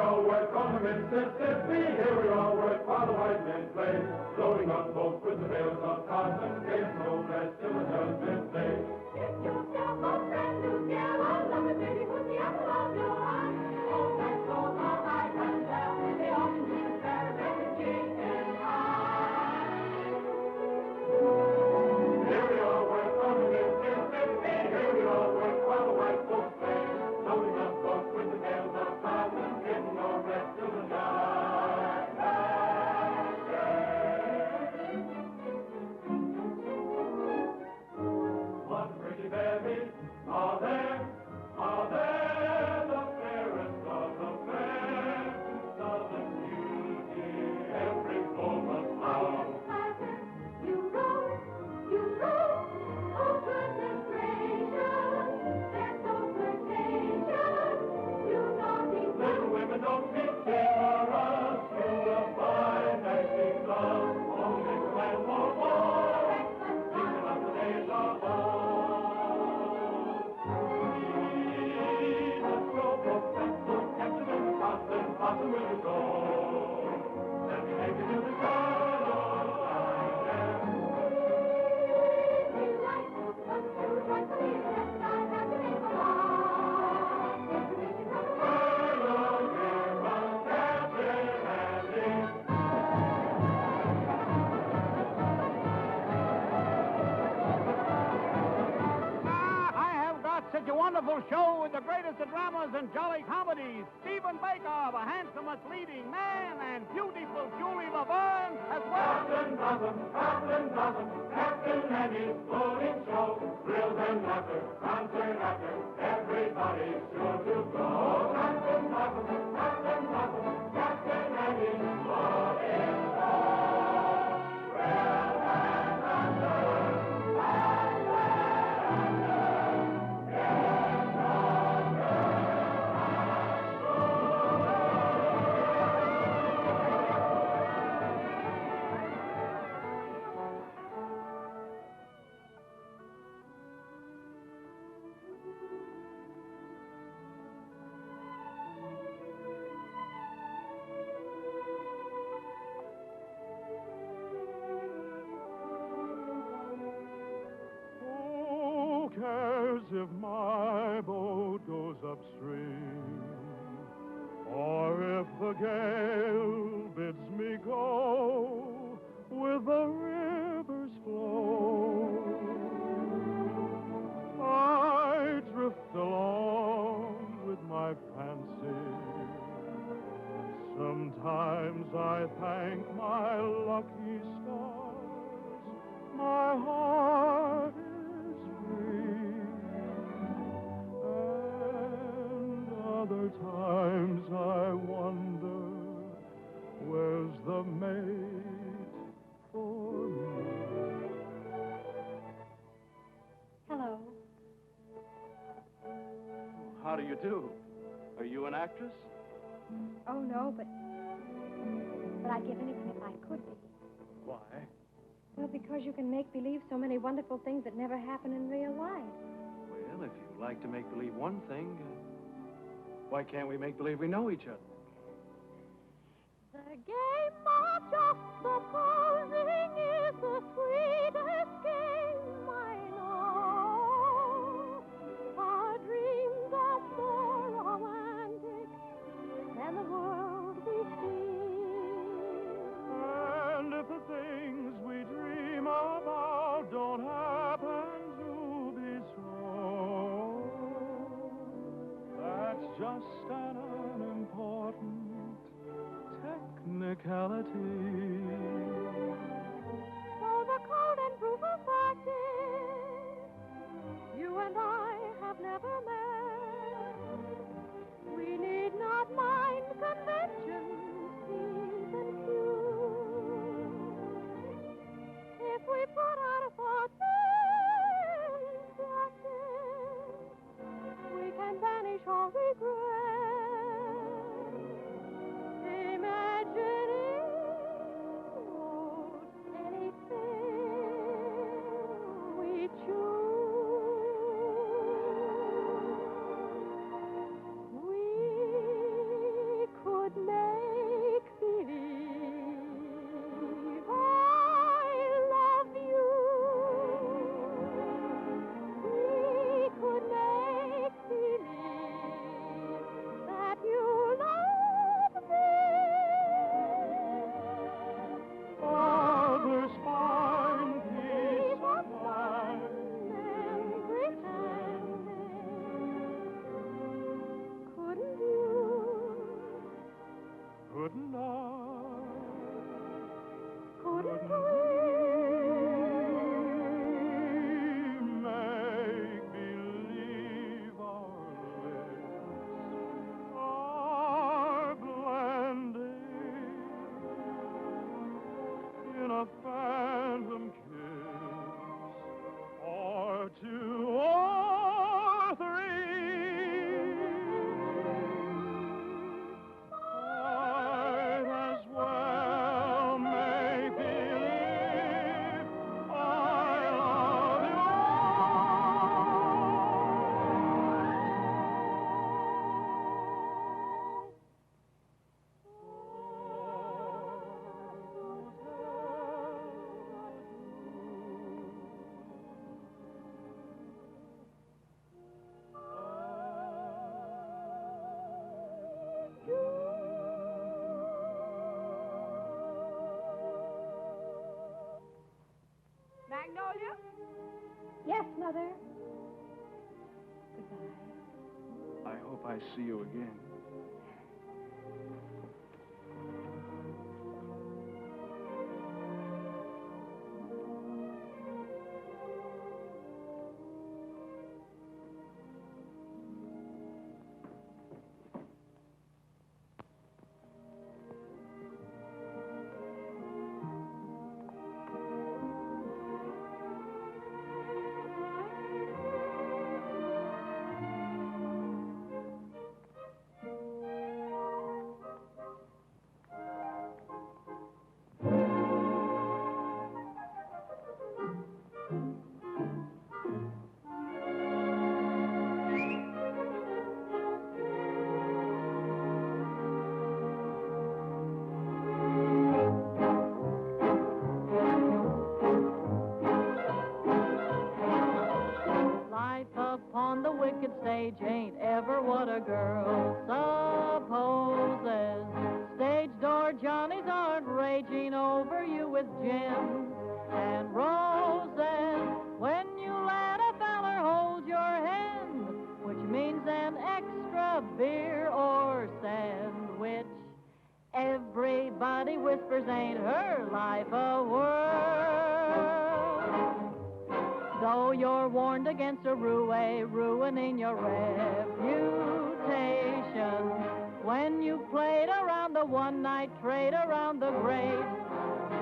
all work on the Mississippi, here we all work while the white men play, loading up boats with the bales of cotton, getting no rest till the judgment day. Get yourself a brand new yellow, love it, baby, with the apple of your eye. All that goes all right and well, they all can see the fair chicken pie. Here we all work on the Mississippi, here we all work while the white folks play, loading up boats with the bales of cotton, getting no rest till the judgment day. What pretty babies are there the fairest of the fair, Southern beauty, every woman found. You know, oh goodness gracious, they're so flirtatious, you naughty Little women don't be timorous, you will find that she loves only to and for more, thinking of the days of old. See the stroke of pencil, captain in the cotton will go. Let me take you to the shadows I am. Such a wonderful show with the greatest of dramas and jolly comedies. Stephen Baker, the handsomest leading man, and beautiful Julie Laverne as well. Captain and his floating show. Thrills and laughter, concert after, everybody's sure to go. Captain Blossom, Captain and his floating show. Thrills and laughter, Who cares if my boat goes upstream, or if the gale bids me go with the river's flow? I drift along with my fancy. Sometimes I thank my lucky stars. My heart is free. And other times I wonder, where's the mate for me? Hello. How do you do? Are you an actress? Oh, no, but I'd give anything if I could be. Why? Well, because you can make believe so many wonderful things that never happen in real life. Well, if you like to make believe one thing, why can't we make believe we know each other? The game of just supposing is the sweetest game I know. Our dreams are more romantic than the world we see. And if the things we dream about don't happen to be so, that's just an unimportant technicality. So the cold and brutal fact is, you and I have never met. We need not mind conventions, P's and Q's. If we put out a thought in practice, we can banish all regret. Imagining anything we choose. Mother. Goodbye. I hope I see you again. Upon the wicked stage ain't ever what a girl supposes. Stage door Johnnies aren't raging over you with gems and roses. When you let a feller hold your hand, which means an extra beer or sandwich, everybody whispers, ain't her life a whirl? Though you're warned against a roue ruining your reputation, when you played around the one-night trade around the great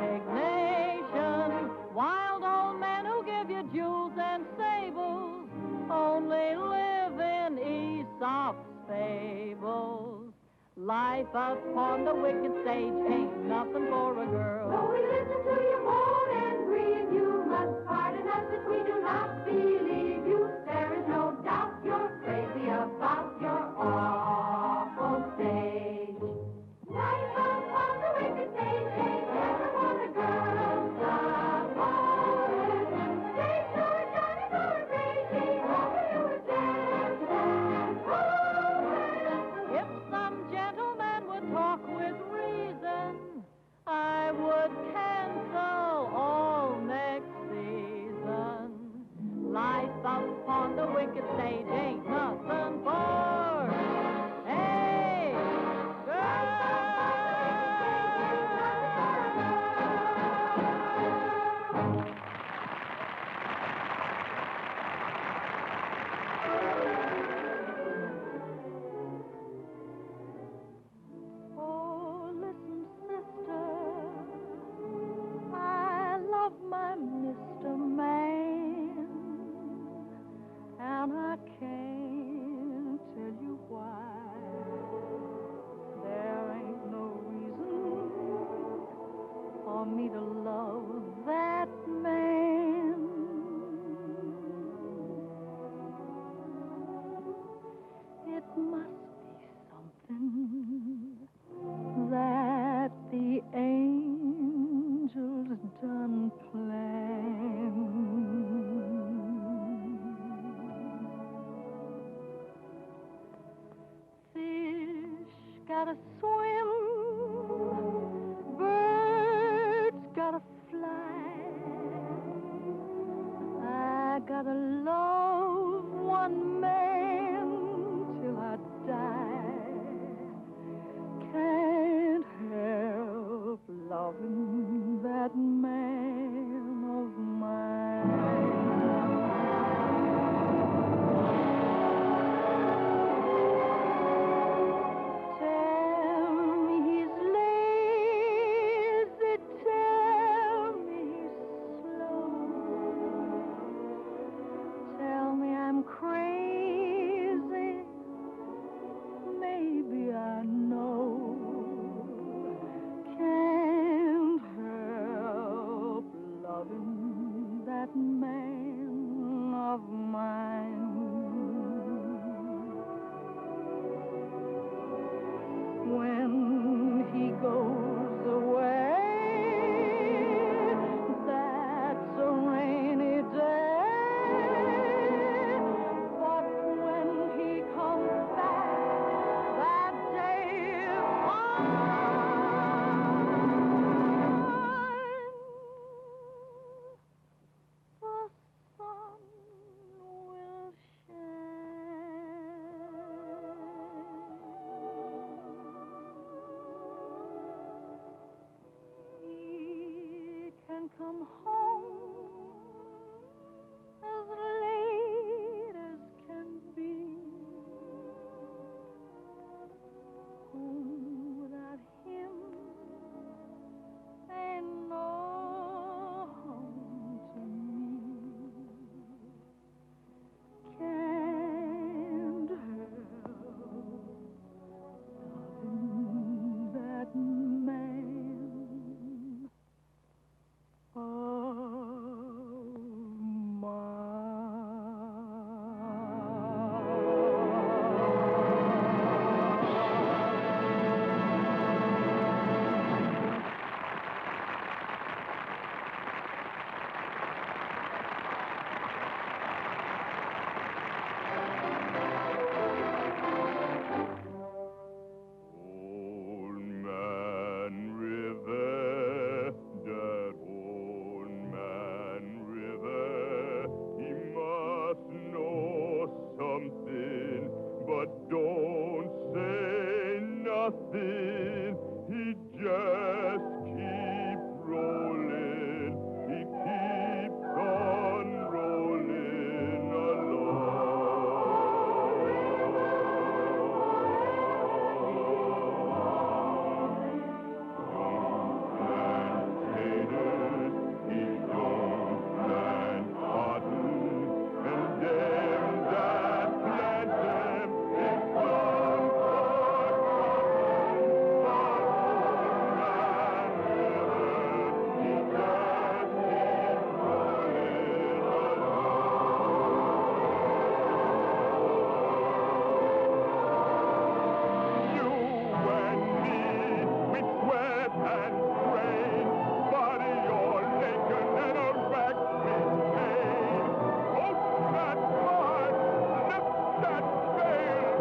big nation, wild old men who give you jewels and sables only live in Aesop's fables. Life upon the wicked stage ain't nothing for a girl. Though we listen to you moan and grieve, you must pardon us if we do not believe you. There is no doubt you're crazy about your awful stage. Life upon the wicked stage ain't never what a girl supposes. Stage door Johnnies are raging over you with gems and roses. If some gentleman would talk with reason, I would cancel all next season. Life upon the wicked stage ain't nothing for a girl. Oh, listen, sister, I love my Mr. Man, and I can't tell you why. There ain't no reason for me to love that man. It must be something that the angels done planned. Fish gotta swim, birds gotta fly. I gotta love one man till I die. Can't help loving that man of mine. Tell come home as late as can be. Home without him ain't no home to me. Can't help loving that man of Old Man River, that old man River, he must know something, but don't say nothing. He just keep rolling, he keeps on rolling Plantators, he don't plant cotton, and them that plant them is gone You and me, we sweat and strain, body all naked and a rack with pain. Hold that bar, lift that veil,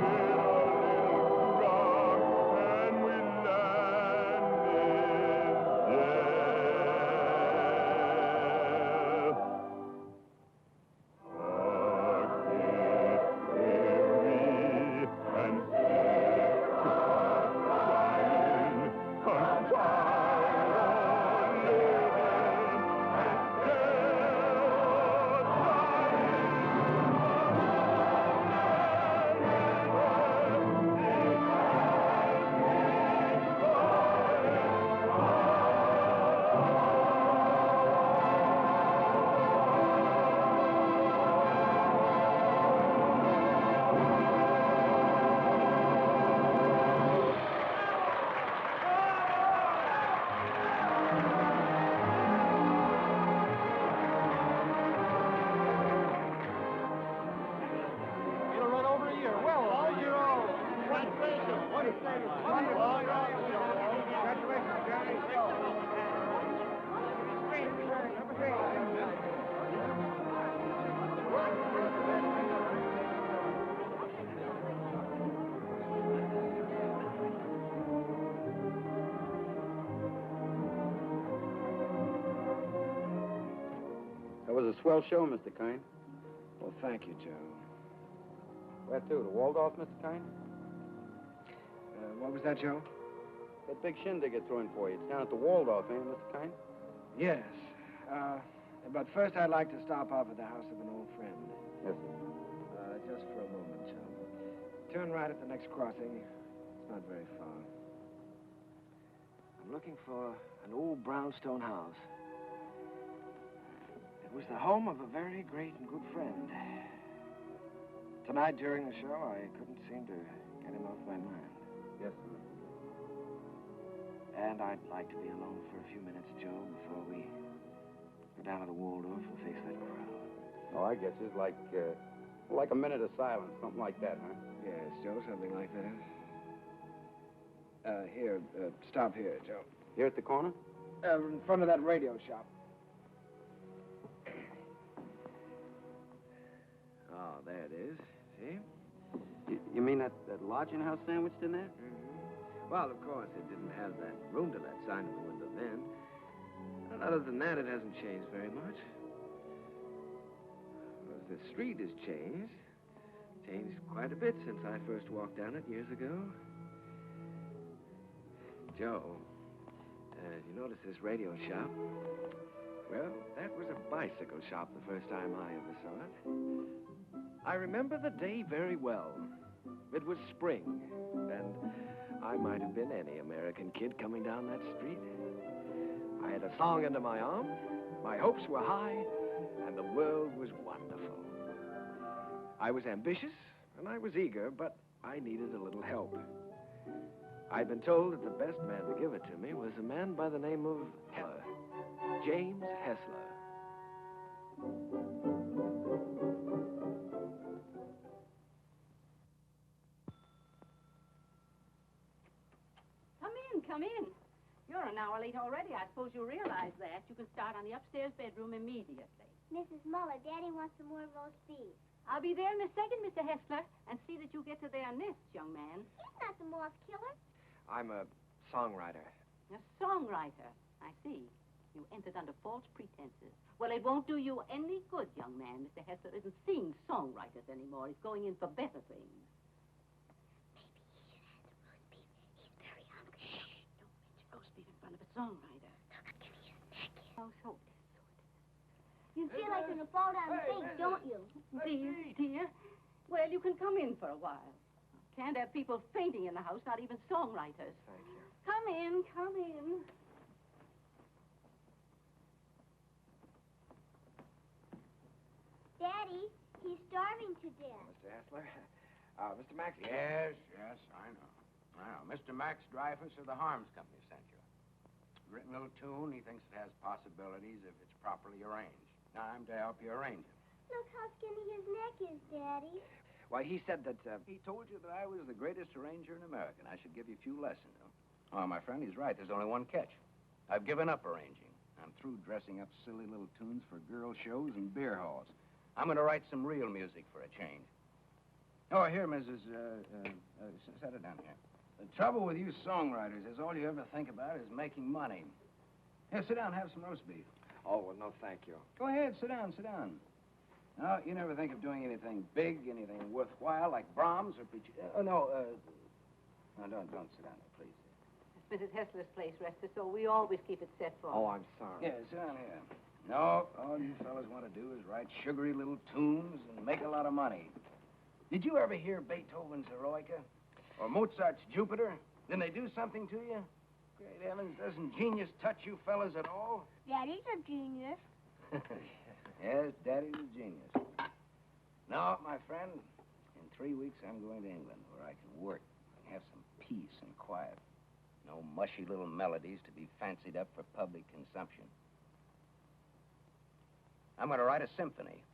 get a little rock, and we land in death. And It'll run over a year. Well, over a year. Congratulations. What do you say? Congratulations, Johnny. That was a swell show, Mr. Kine. Well, thank you, Joe. Where to? The Waldorf, Mr. Kine? What was that, Joe? That big shindig you're throwing for you. It's down at the Waldorf, ain't it, Mr. Kine? Yes. But first I'd like to stop off at the house of an old friend. Yes, sir. Just for a moment, Joe. Turn right at the next crossing. It's not very far. I'm looking for an old brownstone house. It was the home of a very great and good friend. Tonight during the show, I couldn't seem to get him off my mind. Yes, sir. And I'd like to be alone for a few minutes, Joe, before we go down to the Waldorf and face that crowd. Oh, I guess it's like a minute of silence, something like that, huh? Yes, Joe, something like that. Here, stop here, Joe. Here at the corner? In front of that radio shop. Oh, there it is. See? You mean that lodging house sandwiched in there? Mm-hmm. Well, of course, it didn't have that room to let sign in the window then. And other than that, it hasn't changed very much. Well, the street has changed. Changed quite a bit since I first walked down it years ago. Joe, You notice this radio shop? Well, that was a bicycle shop the first time I ever saw it. I remember the day very well. It was spring, and I might have been any American kid coming down that street. I had a song under my arm, my hopes were high, and the world was wonderful. I was ambitious, and I was eager, but I needed a little help. I'd been told that the best man to give it to me was a man by the name of Hessler, James Hessler. Come in. You're an hour late already. I suppose you realize that. You can start on the upstairs bedroom immediately. Mrs. Muller, Daddy wants some more roast beef. I'll be there in a second, Mr. Hessler, and see that you get to their nests, young man. He's not the moth killer. I'm a songwriter. A songwriter. I see. You entered under false pretenses. Well, it won't do you any good, young man. Mr. Hessler isn't seeing songwriters anymore. He's going in for better things. Songwriter. Oh, so You feel like you're going to fall down and faint, don't you? Dear. Well, you can come in for a while. Can't have people fainting in the house, not even songwriters. Thank you. Come in, come in. Daddy, he's starving to death. Mr. Hessler? Mr. Max? Yes, I know. Mr. Max Dreyfus of the Harms Company sent you. Written little tune. He thinks it has possibilities if it's properly arranged. Now, I'm to help you arrange it. Look how skinny his neck is, Daddy. Why, he said that, he told you that I was the greatest arranger in America, and I should give you a few lessons. Oh, my friend, he's right. There's only one catch. I've given up arranging. I'm through dressing up silly little tunes for girl shows and beer halls. I'm going to write some real music for a change. Oh, here, Mrs. Set it down here. The trouble with you songwriters is all you ever think about is making money. Here, sit down, have some roast beef. Oh, well, no, thank you. Go ahead, sit down. No, you never think of doing anything big, anything worthwhile, like Brahms or Puccini. No, don't sit down there, please. It's Mrs. Hessler's place, Rester, so we always keep it set for her. Oh, I'm sorry. Yeah, sit down here. No, all you fellas want to do is write sugary little tunes and make a lot of money. Did you ever hear Beethoven's Eroica? Or Mozart's Jupiter? Didn't they do something to you? Great heavens, doesn't genius touch you fellas at all? Daddy's a genius. Yes, Daddy's a genius. No, my friend, in 3 weeks I'm going to England where I can work and have some peace and quiet. No mushy little melodies to be fancied up for public consumption. I'm going to write a symphony.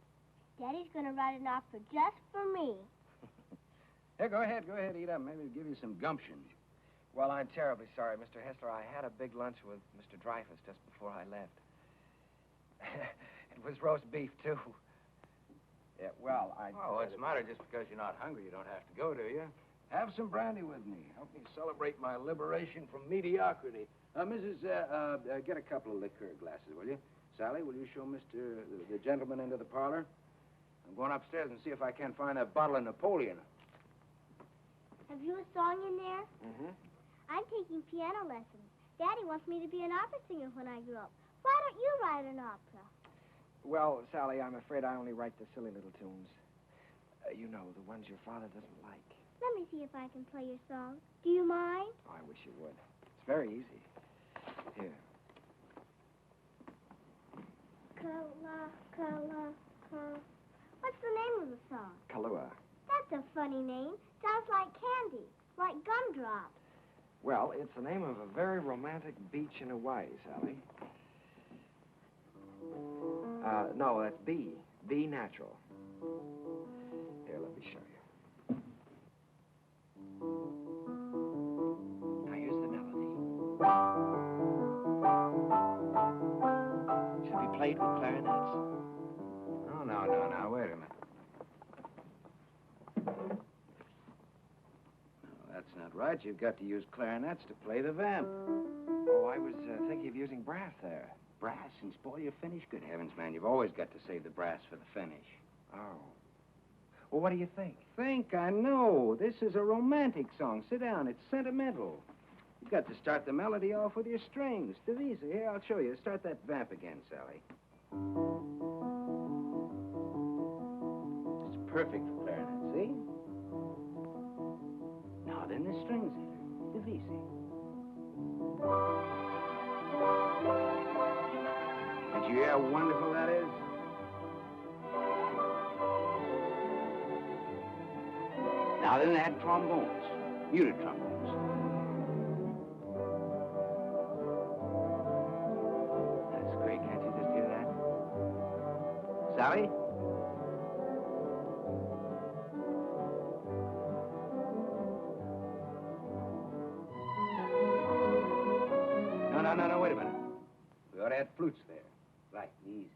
Daddy's going to write an opera just for me. Here, go ahead, eat up. Maybe it'll give you some gumption. Well, I'm terribly sorry, Mr. Hessler. I had a big lunch with Mr. Dreyfus just before I left. It was roast beef, too. Yeah, well, Oh, what's the matter? Just because you're not hungry, you don't have to go, do you? Have some brandy with me. Help me celebrate my liberation from mediocrity. Mrs., get a couple of liqueur glasses, will you? Sally, will you show the gentleman into the parlor? I'm going upstairs and see if I can't find that bottle of Napoleon. Have you a song in there? Mm-hmm. I'm taking piano lessons. Daddy wants me to be an opera singer when I grow up. Why don't you write an opera? Well, Sally, I'm afraid I only write the silly little tunes. You know, the ones your father doesn't like. Let me see if I can play your song. Do you mind? Oh, I wish you would. It's very easy. Here. What's the name of the song? Kahlua. That's a funny name. Sounds like candy, like gumdrops. Well, it's the name of a very romantic beach in Hawaii, Sally. No, that's B. B natural. Here, let me show you. Now, here's the melody. Should be played with clarinets. Oh, no, wait a minute. No, that's not right. You've got to use clarinets to play the vamp. Oh, I was thinking of using brass there. Brass and spoil your finish? Good heavens, man, you've always got to save the brass for the finish. Oh. Well, what do you think? I know. This is a romantic song. Sit down. It's sentimental. You've got to start the melody off with your strings. Divisa. Here, I'll show you. Start that vamp again, Sally. It's perfect for clarinet, see? Now then, the strings here. Divisa. Did you hear how wonderful that is? Now then, add trombones, muted trombones. That's great. Can't you just hear that? Sally? No, wait a minute. We ought to add flutes there. Right, easy.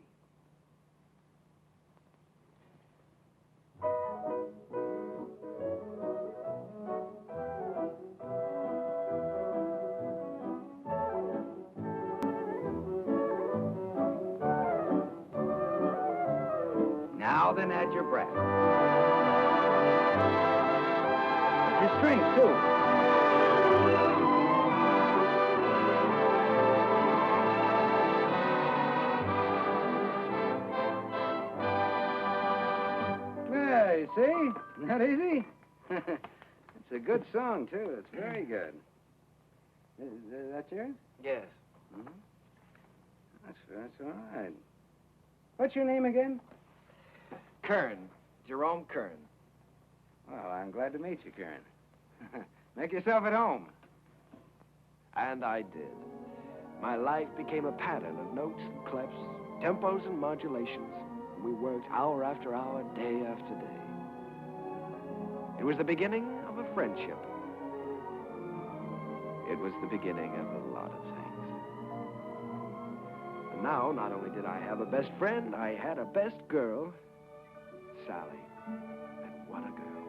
Now then, add your brass. But your strings, too. There, you see? Isn't that easy? It's a good song, too. It's very good. Is that yours? Yes. Mm-hmm. That's all right. What's your name again? Kern. Jerome Kern. Well, I'm glad to meet you, Kern. Make yourself at home. And I did. My life became a pattern of notes and clefs, tempos and modulations. We worked hour after hour, day after day. It was the beginning of a friendship. It was the beginning of a lot of things. And now, not only did I have a best friend, I had a best girl, Sally. And what a girl.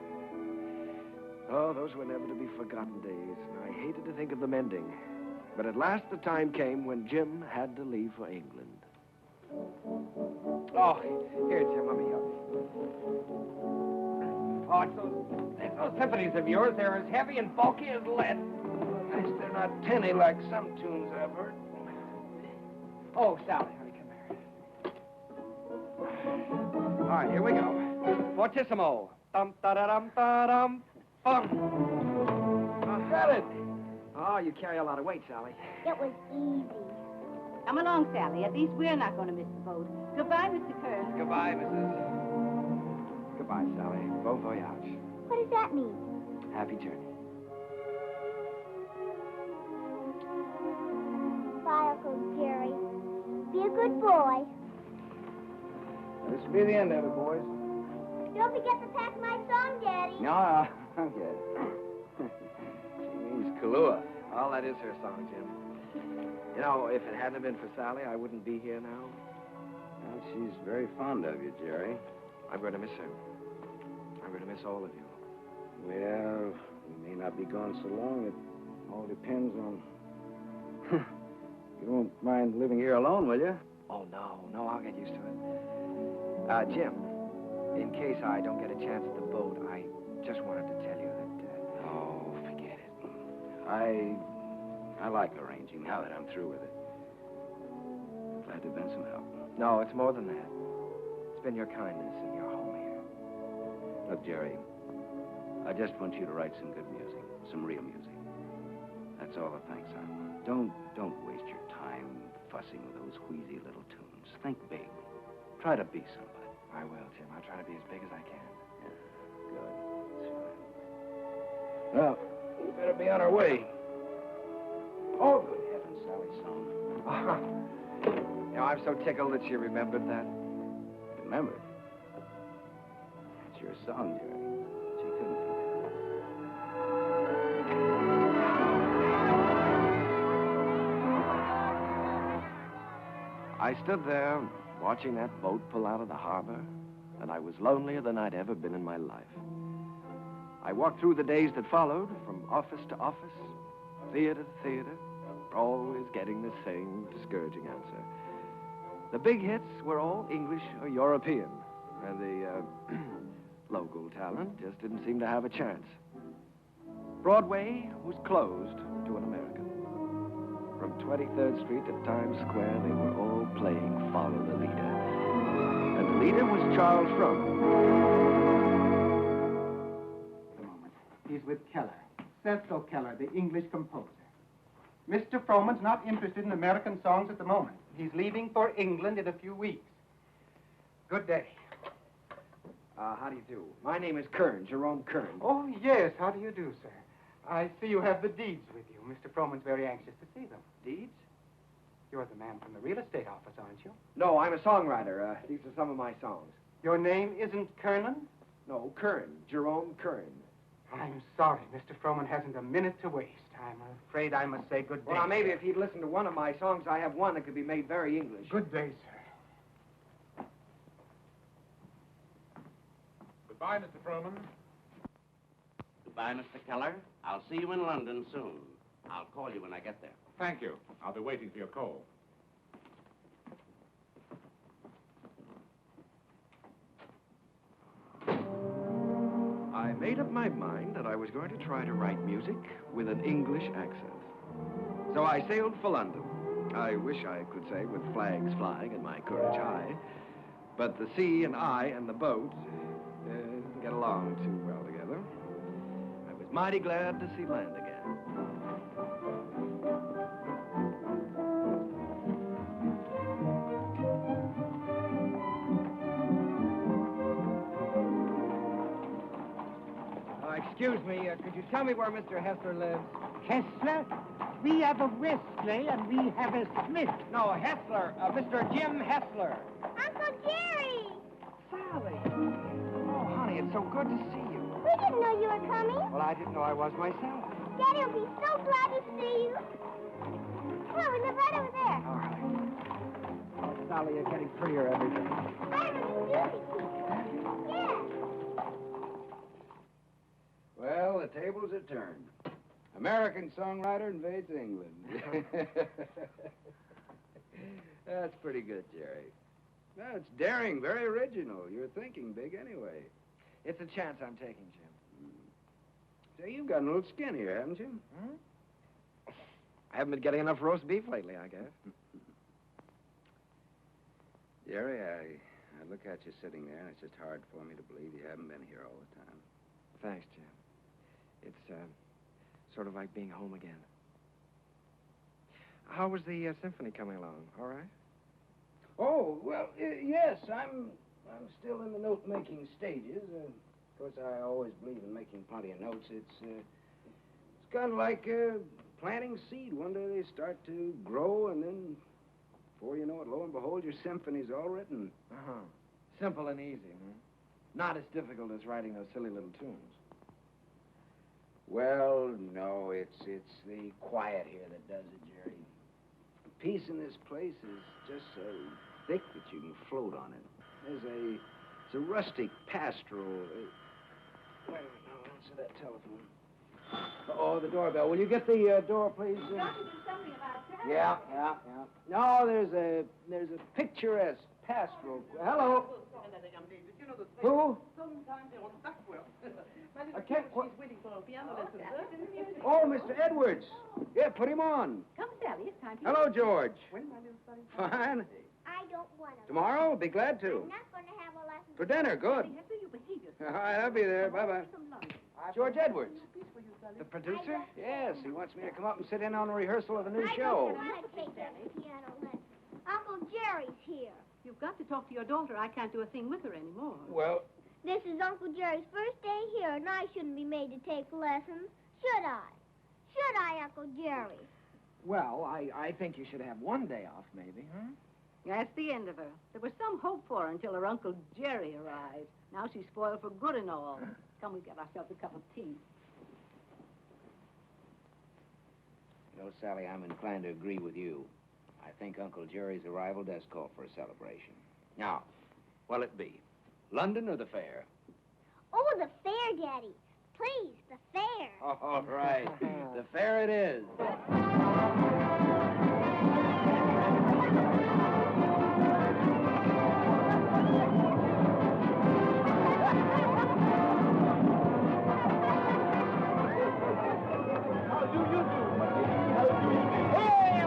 Oh, those were never to be forgotten days. And I hated to think of them ending. But at last the time came when Jim had to leave for England. Oh, here, Jim, let me help you. Oh, it's those symphonies of yours. They're as heavy and bulky as lead. At least they're not tinny like some tunes I've heard. Oh, Sally, honey, come here. All right, here we go. Fortissimo. Dum-da-da-dum-da-dum. Bum. Got it. Oh, you carry a lot of weight, Sally. It was easy. Come along, Sally. At least we're not going to miss the boat. Goodbye, Mr. Kern. Goodbye, Mrs. Goodbye, Sally. Bon voyage. What does that mean? Happy journey. Bye, Uncle Jerry. Be a good boy. This will be the end of it, boys. Don't forget to pack my song, Daddy. No, I'm good. She means Kahlua. Well, that is her song, Jim. You know, if it hadn't been for Sally, I wouldn't be here now. Well, she's very fond of you, Jerry. I'm going to miss her. I'm going to miss all of you. Well, you may not be gone so long. It all depends on... You won't mind living here alone, will you? Oh, no, I'll get used to it. Jim, in case I don't get a chance at the boat, I just wanted to tell you that... Oh, forget it. I like arranging now that I'm through with it. Glad to have been some help. No, it's more than that. It's been your kindness and your home here. Look, Jerry, I just want you to write some good music, some real music. That's all the thanks I want. Don't waste your time fussing with those wheezy little tunes. Think big. Try to be somebody. I will, Jim. I'll try to be as big as I can. Yeah, good. That's fine. Well, we better be on our way. Oh, good heavens, Sally's song. You know, I'm so tickled that she remembered that. Remembered? It's your song, Jerry. She couldn't forget I stood there watching that boat pull out of the harbor, and I was lonelier than I'd ever been in my life. I walked through the days that followed, from office to office, theater to theater, always getting the same discouraging answer. The big hits were all English or European, and the local talent just didn't seem to have a chance. Broadway was closed to an American. From 23rd Street to Times Square, they were all playing Follow the Leader. And the leader was Charles Frohman. A moment. He's with Keller. Cecil Keller, the English composer. Mr. Frohman's not interested in American songs at the moment. He's leaving for England in a few weeks. Good day. How do you do? My name is Kern, Jerome Kern. Oh, yes. How do you do, sir? I see you have the deeds with you. Mr. Frohman's very anxious to see them. Deeds? You're the man from the real estate office, aren't you? No, I'm a songwriter. These are some of my songs. Your name isn't Kernan? No, Kern, Jerome Kern. I'm sorry. Mr. Frohman hasn't a minute to waste. I'm afraid I must say good day. Well, now, maybe if he'd listened to one of my songs, I have one that could be made very English. Good day, sir. Goodbye, Mr. Frohman. Goodbye, Mr. Keller. I'll see you in London soon. I'll call you when I get there. Thank you. I'll be waiting for your call. I made up my mind that I was going to try to write music with an English accent. So I sailed for London. I wish I could say with flags flying and my courage high. But the sea and I and the boat didn't get along too well together. I was mighty glad to see land again. Excuse me, could you tell me where Mr. Hessler lives? Hessler? We have a Wesley and we have a Smith. No, Hessler. Mr. Jim Hessler. Uncle Jerry! Sally. Oh, honey, it's so good to see you. We didn't know you were coming. Well, I didn't know I was myself. Daddy will be so glad to see you. Come on, we live right over there. All right. Oh, Sally, you're getting prettier every day. I'm a music teacher. Yes. Well, the tables are turned. American songwriter invades England. That's pretty good, Jerry. No, it's daring, very original. You're thinking big anyway. It's a chance I'm taking, Jim. Say, you've gotten a little skin here, haven't you? Hmm? I haven't been getting enough roast beef lately, I guess. Jerry, I look at you sitting there, and it's just hard for me to believe you haven't been here all the time. Thanks, Jim. It's sort of like being home again. How was the symphony coming along? All right? Oh, well, yes, I'm still in the note-making stages. Of course, I always believe in making plenty of notes. It's kind of like planting seed. One day they start to grow, and then before you know it, lo and behold, your symphony's all written. Uh-huh. Simple and easy, huh? Not as difficult as writing those silly little tunes. Well, no, it's the quiet here that does it, Jerry. Peace in this place is just so thick that you can float on it. It's a rustic pastoral. Wait a minute, now, answer that telephone. Oh, the doorbell. Will you get the door, please? You got to do something about that. Yeah. No, there's a picturesque pastoral. Hello. Who? I can't. Oh, Mr. Edwards. Yeah, put him on. Come, Sally, it's time to... Hello, George. Fine. I don't want to. Tomorrow, be glad to. I'm not going to have a lesson. For dinner, good. Hester, you behave yourself. All right, I'll be there. Bye-bye. George Edwards. The producer? Yes, he wants me to come up and sit in on a rehearsal of a new I show. don't want to take that piano lesson. Uncle Jerry's here. You've got to talk to your daughter. I can't do a thing with her anymore. Well, this is Uncle Jerry's first day here, and I shouldn't be made to take lessons, should I? Should I, Uncle Jerry? Well, I think you should have one day off, maybe, huh? That's the end of her. There was some hope for her until her Uncle Jerry arrived. Now she's spoiled for good and all. Come, we get ourselves a cup of tea. You know, Sally, I'm inclined to agree with you. I think Uncle Jerry's arrival does call for a celebration. Now, what'll it be? London or the fair? Oh, the fair, Daddy. Please, the fair. All right. The fair it is. Hey,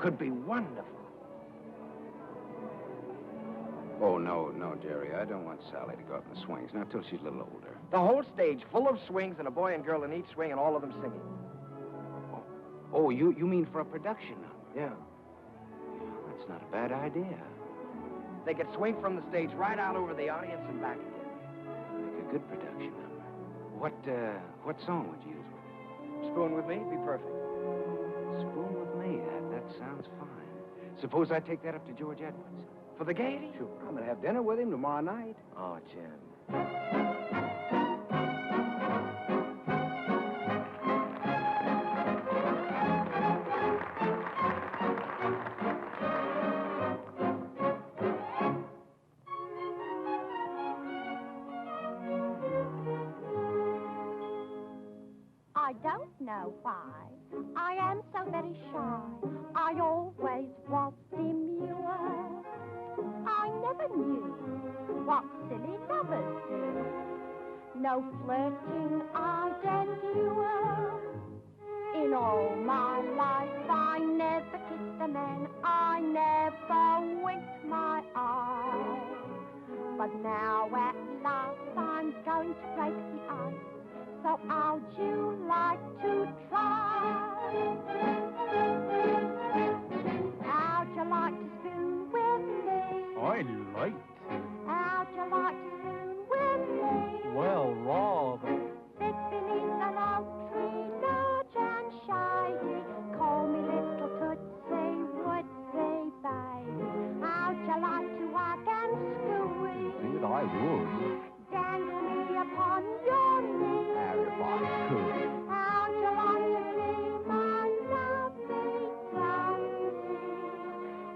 could be wonderful. Oh, no, Jerry. I don't want Sally to go up in the swings, not till she's a little older. The whole stage full of swings and a boy and girl in each swing and all of them singing. Oh, you mean for a production number? Yeah. That's not a bad idea. They could swing from the stage right out over the audience and back again. Make a good production number. What song would you use with it? Spoon with Me, be perfect. Spoon with Me. That sounds fine. Suppose I take that up to George Edwards. For the Gaiety? Sure. I'm going to have dinner with him tomorrow night. Oh, Jim. I don't know why I am so very shy. I always was demure. I never knew what silly lovers do. No flirting I'd endure. In all my life I never kissed a man. I never winked my eye. But now at last I'm going to break the ice. So how'd you like to try? How'd you like to spoon with me? I like. How'd you like to spoon with me? Well, rather. Sit beneath an oak tree, large and shady. Call me little Tootsie Woodsy baby. How'd you like to hug and squeeze? Indeed, I would. Dangle me upon your knee. I could. How'd you like to be my lovely donkey?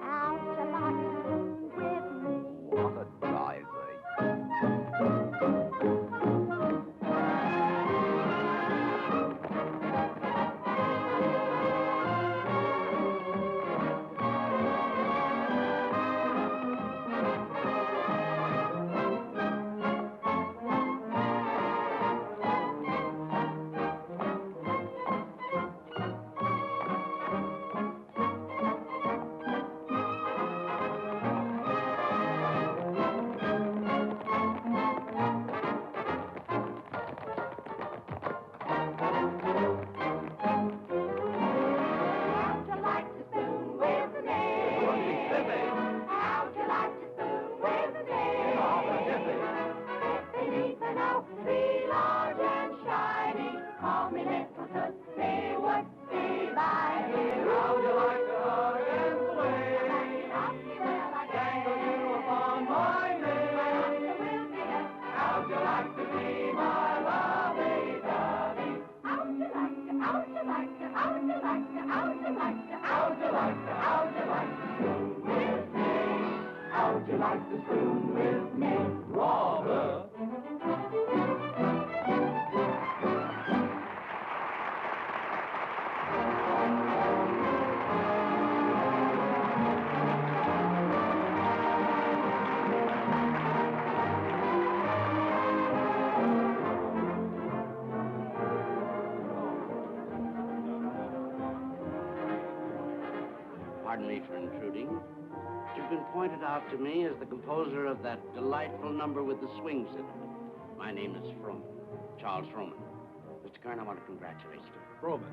How'd you like to spoon with me? What a daisy. Pardon me for intruding. You've been pointed out to me as the composer of that delightful number with the swings in it. My name is Froman, Charles Froman. Mr. Kern, I want to congratulate you. Froman.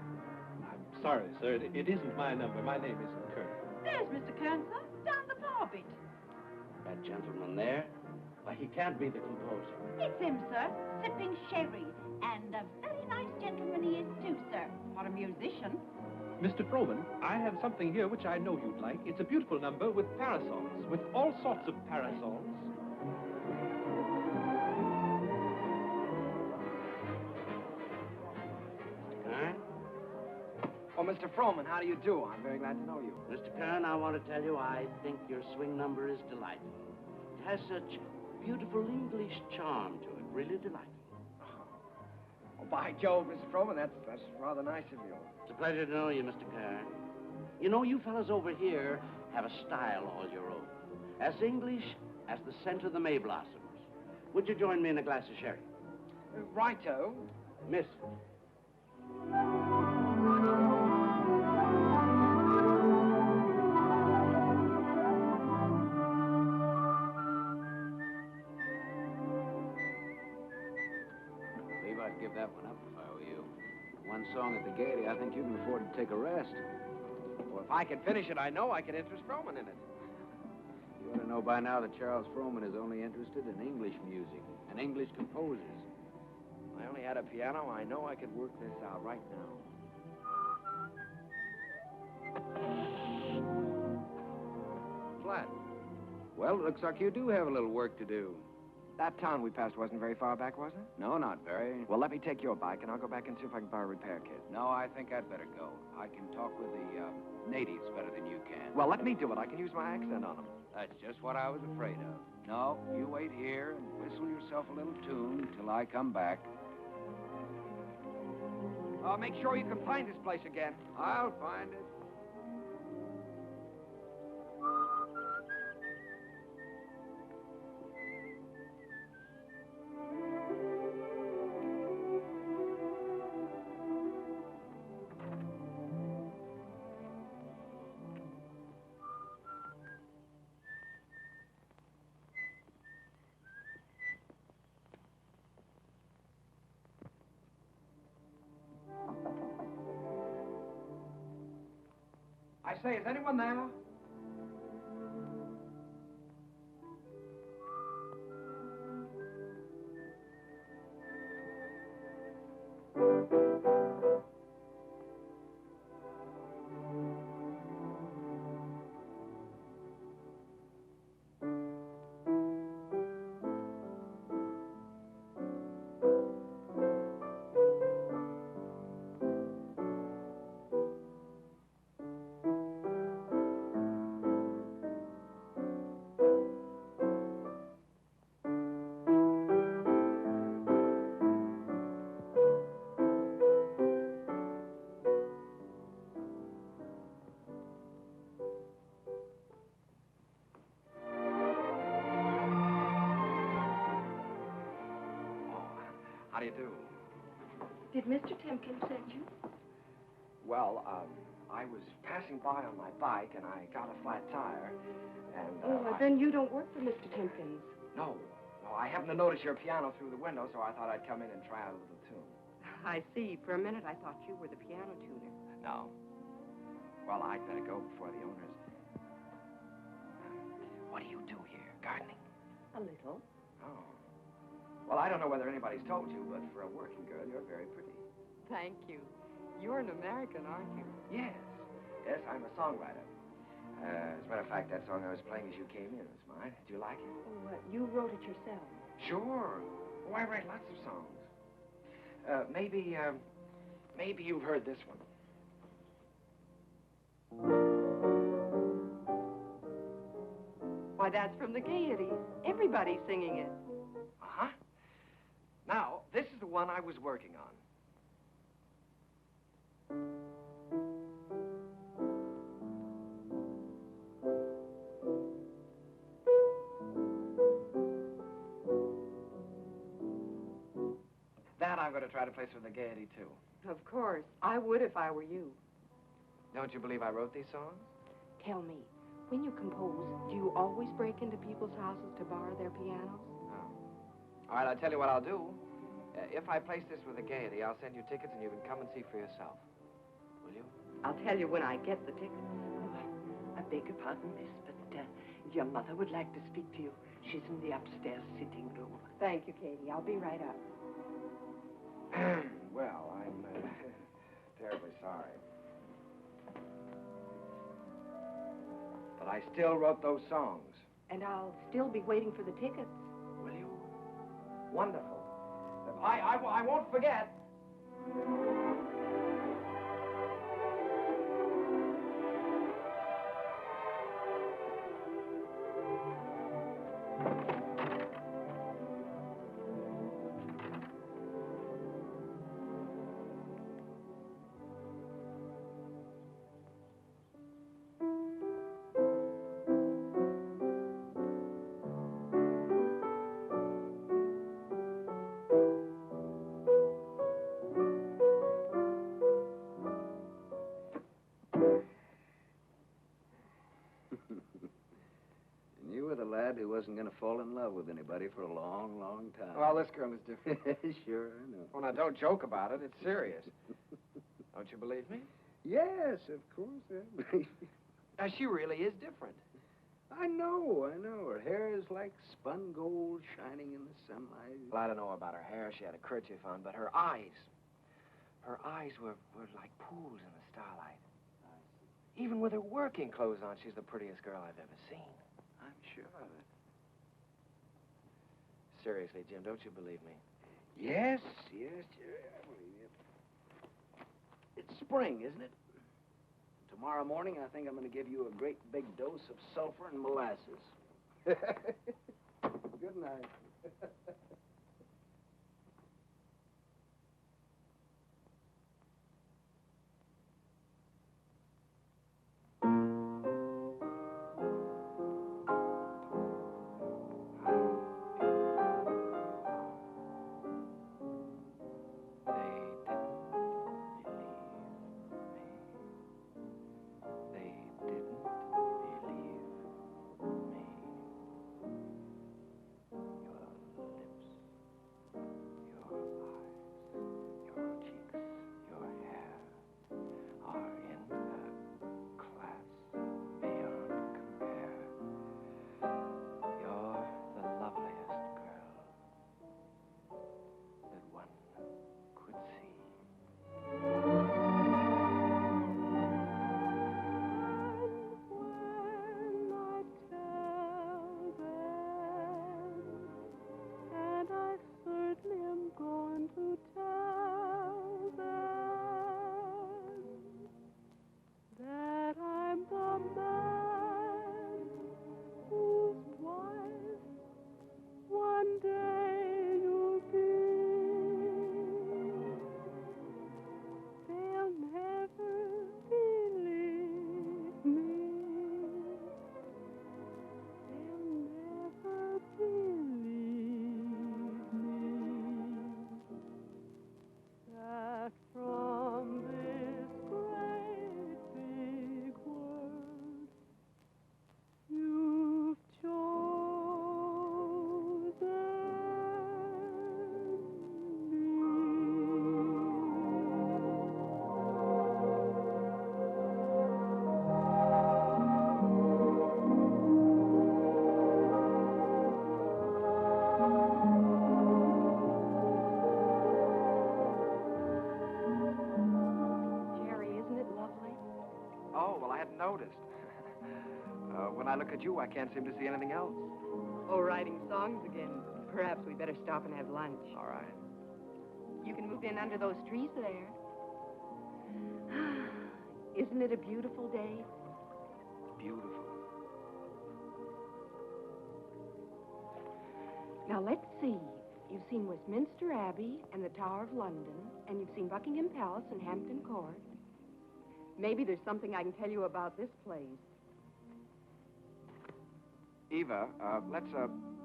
I'm sorry, sir. It isn't my number. My name isn't Kern. There's Mr. Kern, sir, down the floor a bit. That gentleman there? Why, he can't be the composer. It's him, sir, sipping sherry. And a very nice gentleman he is, too, sir, for a musician. Mr. Froman, I have something here which I know you'd like. It's a beautiful number with parasols, with all sorts of parasols. Mr. Kern? Oh, Mr. Froman, how do you do? I'm very glad to know you. Mr. Kern, I want to tell you I think your swing number is delightful. It has such beautiful English charm to it, really delightful. Oh, by Jove, Mr. Froman, that's rather nice of you. It's a pleasure to know you, Mr. Kern. You know, you fellas over here have a style all your own. As English as the scent of the May blossoms. Would you join me in a glass of sherry? Righto. Miss. I'd give that one up if I were you. One song at the Gaiety, I think you can afford to take a rest. Well, if I can finish it, I know I can interest Froman in it. You ought to know by now that Charles Froman is only interested in English music and English composers. If I only had a piano, I know I could work this out right now. Flat. Well, it looks like you do have a little work to do. That town we passed wasn't very far back, was it? No, not very. Well, let me take your bike, and I'll go back and see if I can borrow a repair kit. No, I think I'd better go. I can talk with the natives better than you can. Well, let me do it. I can use my accent on them. That's just what I was afraid of. No, you wait here and whistle yourself a little tune till I come back. Make sure you can find this place again. I'll find it. I say, is anyone there? How do you do? Did Mr. Timkins send you? Well, I was passing by on my bike, and I got a flat tire, and, well, then you don't work for Mr. Timkins. No, I happened to notice your piano through the window, so I thought I'd come in and try out a little tune. I see. For a minute, I thought you were the piano tuner. No. Well, I'd better go before the owners. What do you do here? Gardening? A little. Oh. Well, I don't know whether anybody's told you, but for a working girl, you're very pretty. Thank you. You're an American, aren't you? Yes. Yes, I'm a songwriter. As a matter of fact, that song I was playing as you came in was mine. Do you like it? Oh, you wrote it yourself. Sure. Oh, I write lots of songs. Maybe you've heard this one. Why, that's from the Gaiety. Everybody's singing it. Uh-huh. Now, this is the one I was working on. That I'm going to try to place for the Gaiety, too. Of course. I would if I were you. Don't you believe I wrote these songs? Tell me, when you compose, do you always break into people's houses to borrow their pianos? Oh. All right, I'll tell you what I'll do. If I place this with the Gaiety, I'll send you tickets and you can come and see for yourself. Will you? I'll tell you when I get the tickets. I beg your pardon, miss, but your mother would like to speak to you. She's in the upstairs sitting room. Thank you, Katie. I'll be right up. Well, I'm terribly sorry. But I still wrote those songs. And I'll still be waiting for the tickets. Will you? Wonderful. I won't forget. he wasn't going to fall in love with anybody for a long, long time. Well, this girl is different. Sure, I know. Well, now, don't joke about it. It's serious. Don't you believe me? Yes, of course. Now, she really is different. I know. Her hair is like spun gold shining in the sunlight. Well, I don't know about her hair. She had a kerchief on, but her eyes were like pools in the starlight. Even with her working clothes on, she's the prettiest girl I've ever seen. I'm sure of it. Seriously, Jim, don't you believe me? Yes, Jerry, I believe you. It's spring, isn't it? Tomorrow morning, I think I'm going to give you a great big dose of sulfur and molasses. Good night. When I look at you, I can't seem to see anything else. Oh, writing songs again. Perhaps we better stop and have lunch. All right. You can move in under those trees there. Isn't it a beautiful day? Beautiful. Now, let's see. You've seen Westminster Abbey and the Tower of London, and you've seen Buckingham Palace and Hampton Court. Maybe there's something I can tell you about this place. Eva, let's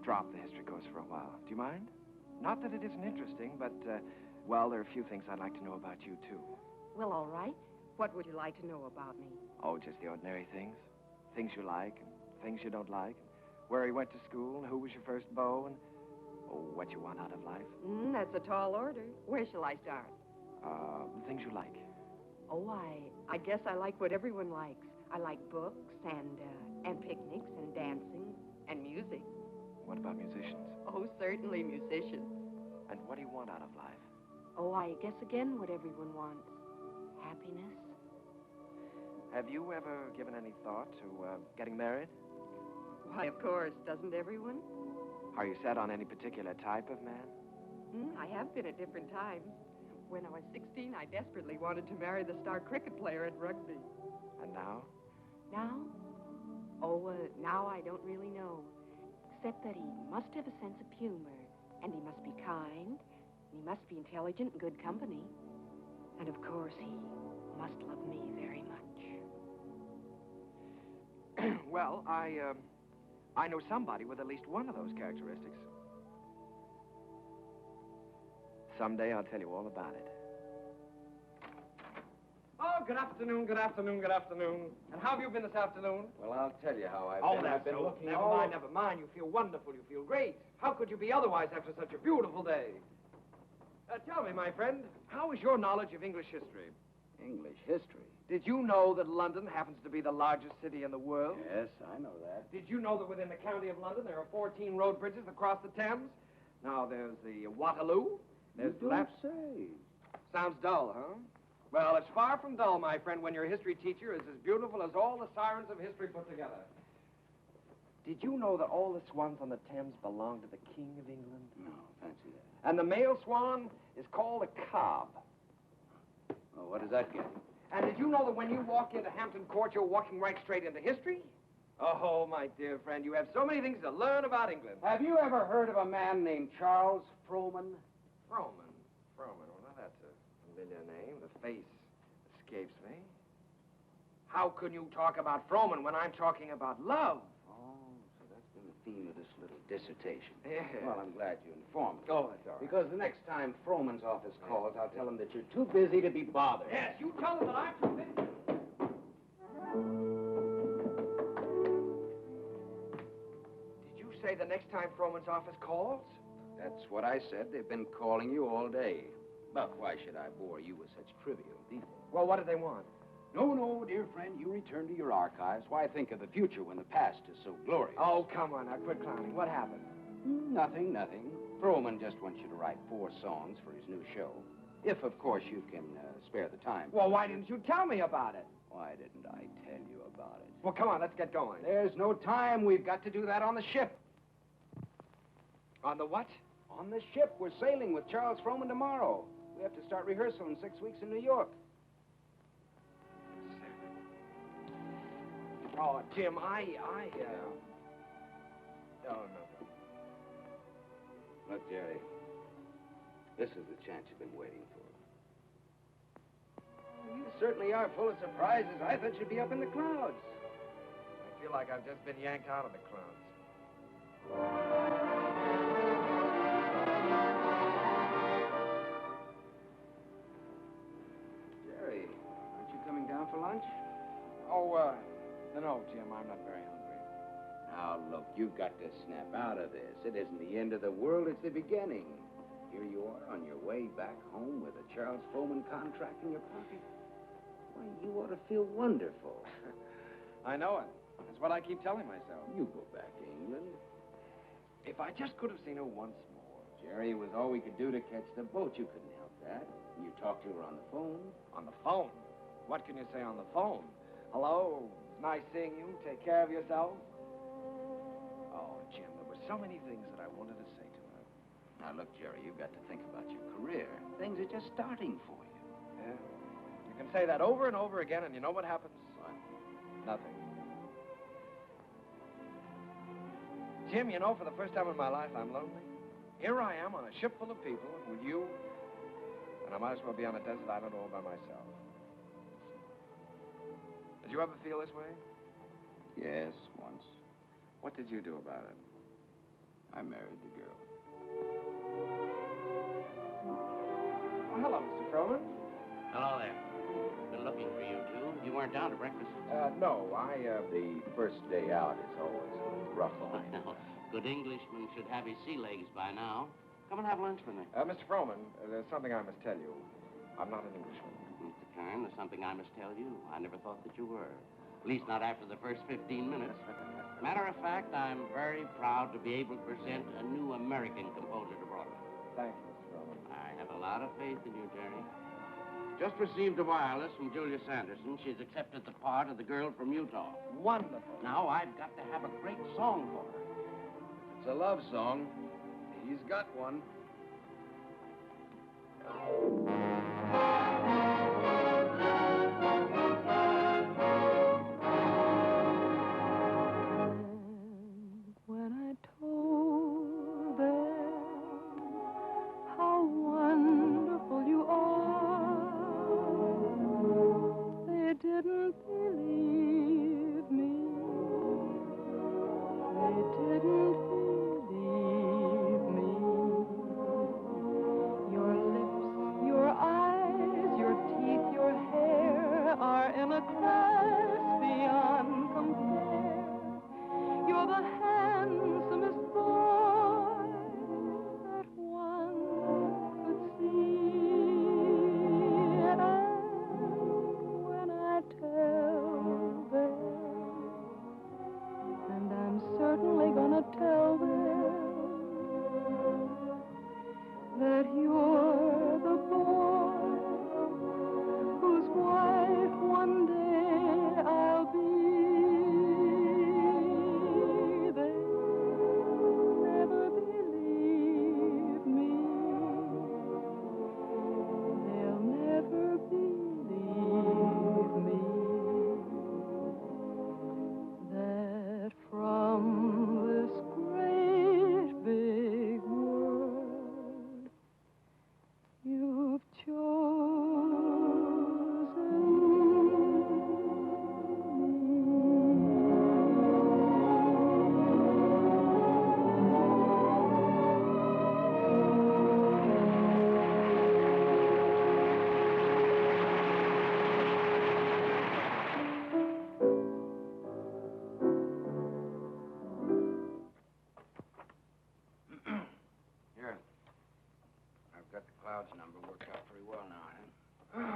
drop the history course for a while. Do you mind? Not that it isn't interesting, but, well, there are a few things I'd like to know about you, too. Well, all right. What would you like to know about me? Oh, just the ordinary things. Things you like, and things you don't like. Where you went to school, and who was your first beau, and what you want out of life. That's a tall order. Where shall I start? Things you like. Oh, I guess I like what everyone likes. I like books and picnics and dancing and music. What about musicians? Oh, certainly musicians. And what do you want out of life? Oh, I guess again what everyone wants. Happiness. Have you ever given any thought to getting married? Why, of course. Doesn't everyone? Are you set on any particular type of man? I have been at different times. When I was 16, I desperately wanted to marry the star cricket player at rugby. And now? Now? Oh, now I don't really know. Except that he must have a sense of humor, and he must be kind, and he must be intelligent and good company. And, of course, he must love me very much. Well, I know somebody with at least one of those characteristics. Someday I'll tell you all about it. Oh, good afternoon, good afternoon, good afternoon. And how have you been this afternoon? Well, I'll tell you how I've Oh, been. that's I've been so. looking Never all mind, never mind. You feel wonderful. You feel great. How could you be otherwise after such a beautiful day? Tell me, my friend, how is your knowledge of English history? English history? Did you know that London happens to be the largest city in the world? Yes, I know that. Did you know that within the county of London there are 14 road bridges across the Thames? Now, there's the Waterloo. There's You the don't say. Sounds dull, huh? Well, it's far from dull, my friend, when your history teacher is as beautiful as all the sirens of history put together. Did you know that all the swans on the Thames belong to the King of England? No, fancy that. And the male swan is called a cob. Well, what does that get? And did you know that when you walk into Hampton Court, you're walking right straight into history? Oh, my dear friend, you have so many things to learn about England. Have you ever heard of a man named Charles Frohman? Frohman. Well, now that's a familiar name. The face escapes me. How can you talk about Frohman when I'm talking about love? Oh, so that's been the theme of this little dissertation. Yeah. Well, I'm glad you informed me. Oh, that's all right. Because the next time Frohman's office calls, I'll tell him that you're too busy to be bothered. Yes, you tell them that I'm too busy. Did you say the next time Frohman's office calls? That's what I said. They've been calling you all day. But why should I bore you with such trivial details? Well, what do they want? No, dear friend. You return to your archives. Why think of the future when the past is so glorious? Oh, come on now, quit clowning. What happened? Nothing. Frohman just wants you to write 4 songs for his new show. If, of course, you can spare the time. Well, why didn't you tell me about it? Why didn't I tell you about it? Well, come on, let's get going. There's no time. We've got to do that on the ship. On the what? On the ship. We're sailing with Charles Frohman tomorrow. We have to start rehearsal in 6 weeks in New York. Oh, Jim, Oh, no. Look, Jerry, this is the chance you've been waiting for. You certainly are full of surprises. I thought you'd be up in the clouds. I feel like I've just been yanked out of the clouds. Jerry, aren't you coming down for lunch? Oh, no, Jim, I'm not very hungry. Now, look, you've got to snap out of this. It isn't the end of the world, it's the beginning. Here you are on your way back home with a Charles Frohman contract in your pocket. Why, you ought to feel wonderful. I know it. That's what I keep telling myself. You go back to England. If I just could have seen her once more. Jerry, it was all we could do to catch the boat. You couldn't help that. You talked to her on the phone. On the phone? What can you say on the phone? Hello? Nice seeing you. Take care of yourself. Oh, Jim, there were so many things that I wanted to say to her. Now, look, Jerry, you've got to think about your career. Things are just starting for you. Yeah? You can say that over and over again, and you know what happens? What? Nothing. Jim, you know, for the first time in my life, I'm lonely. Here I am on a ship full of people with you, and I might as well be on a desert island all by myself. Did you ever feel this way? Yes, once. What did you do about it? I married the girl. Oh, hello, Mr. Frohman. Hello there. Been looking for you, too. You weren't down to breakfast. No, the first day out is always a little rough on me. I know. Good Englishman should have his sea legs by now. Come and have lunch with me. Mr. Frohman, there's something I must tell you. I'm not an Englishman. Mr. Kern, there's something I must tell you. I never thought that you were. At least not after the first 15 minutes. Matter of fact, I'm very proud to be able to present a new American composer to Broadway. Thank you, Mr. Frohman. I have a lot of faith in you, Jerry. Just received a wireless from Julia Sanderson. She's accepted the part of the girl from Utah. Wonderful. Now I've got to have a great song for her. It's a love song. He's got one. When I told them how wonderful you are, they didn't believe me. They didn't believe me. Your lips, your Dowd's number worked out pretty well now, huh?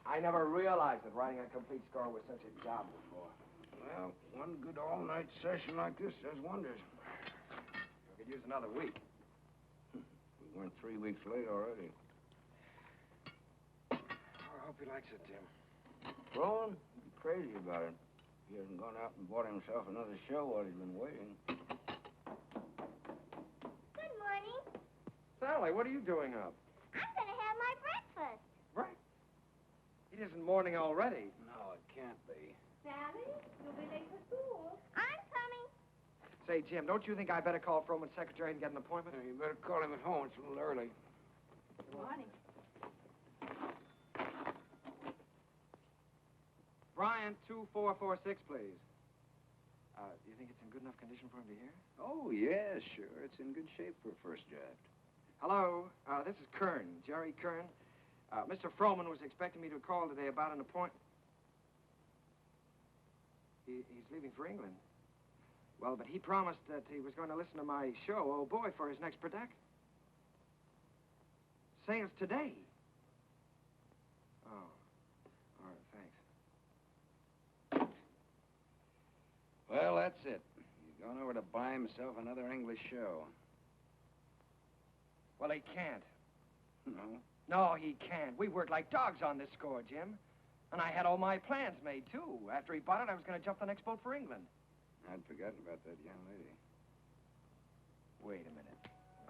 I never realized that writing a complete score was such a job before. Well, one good all-night session like this does wonders. We could use another week. We weren't 3 weeks late already. I hope he likes it, Jim. Rowan, he'd be crazy about it. He hasn't gone out and bought himself another show while he's been waiting. Good morning. Sally, what are you doing up? I'm going to have my breakfast. Right. It isn't morning already. No, it can't be. Sally, you'll be late for school. I'm coming. Say, Jim, don't you think I better call Froman's secretary and get an appointment? You better call him at home. It's a little early. Good morning. Brian, 2446, please. Do you think it's in good enough condition for him to hear? Oh, yeah, sure. It's in good shape for a first draft. Hello, this is Kern, Jerry Kern. Mr. Froman was expecting me to call today about an appointment. He's leaving for England. Well, but he promised that he was going to listen to my show, Oh Boy, for his next production. Say it's today. Oh, all right, thanks. Well, that's it. He's gone over to buy himself another English show. Well, he can't. No? No, he can't. We worked like dogs on this score, Jim. And I had all my plans made, too. After he bought it, I was going to jump the next boat for England. I'd forgotten about that young lady. Wait a minute.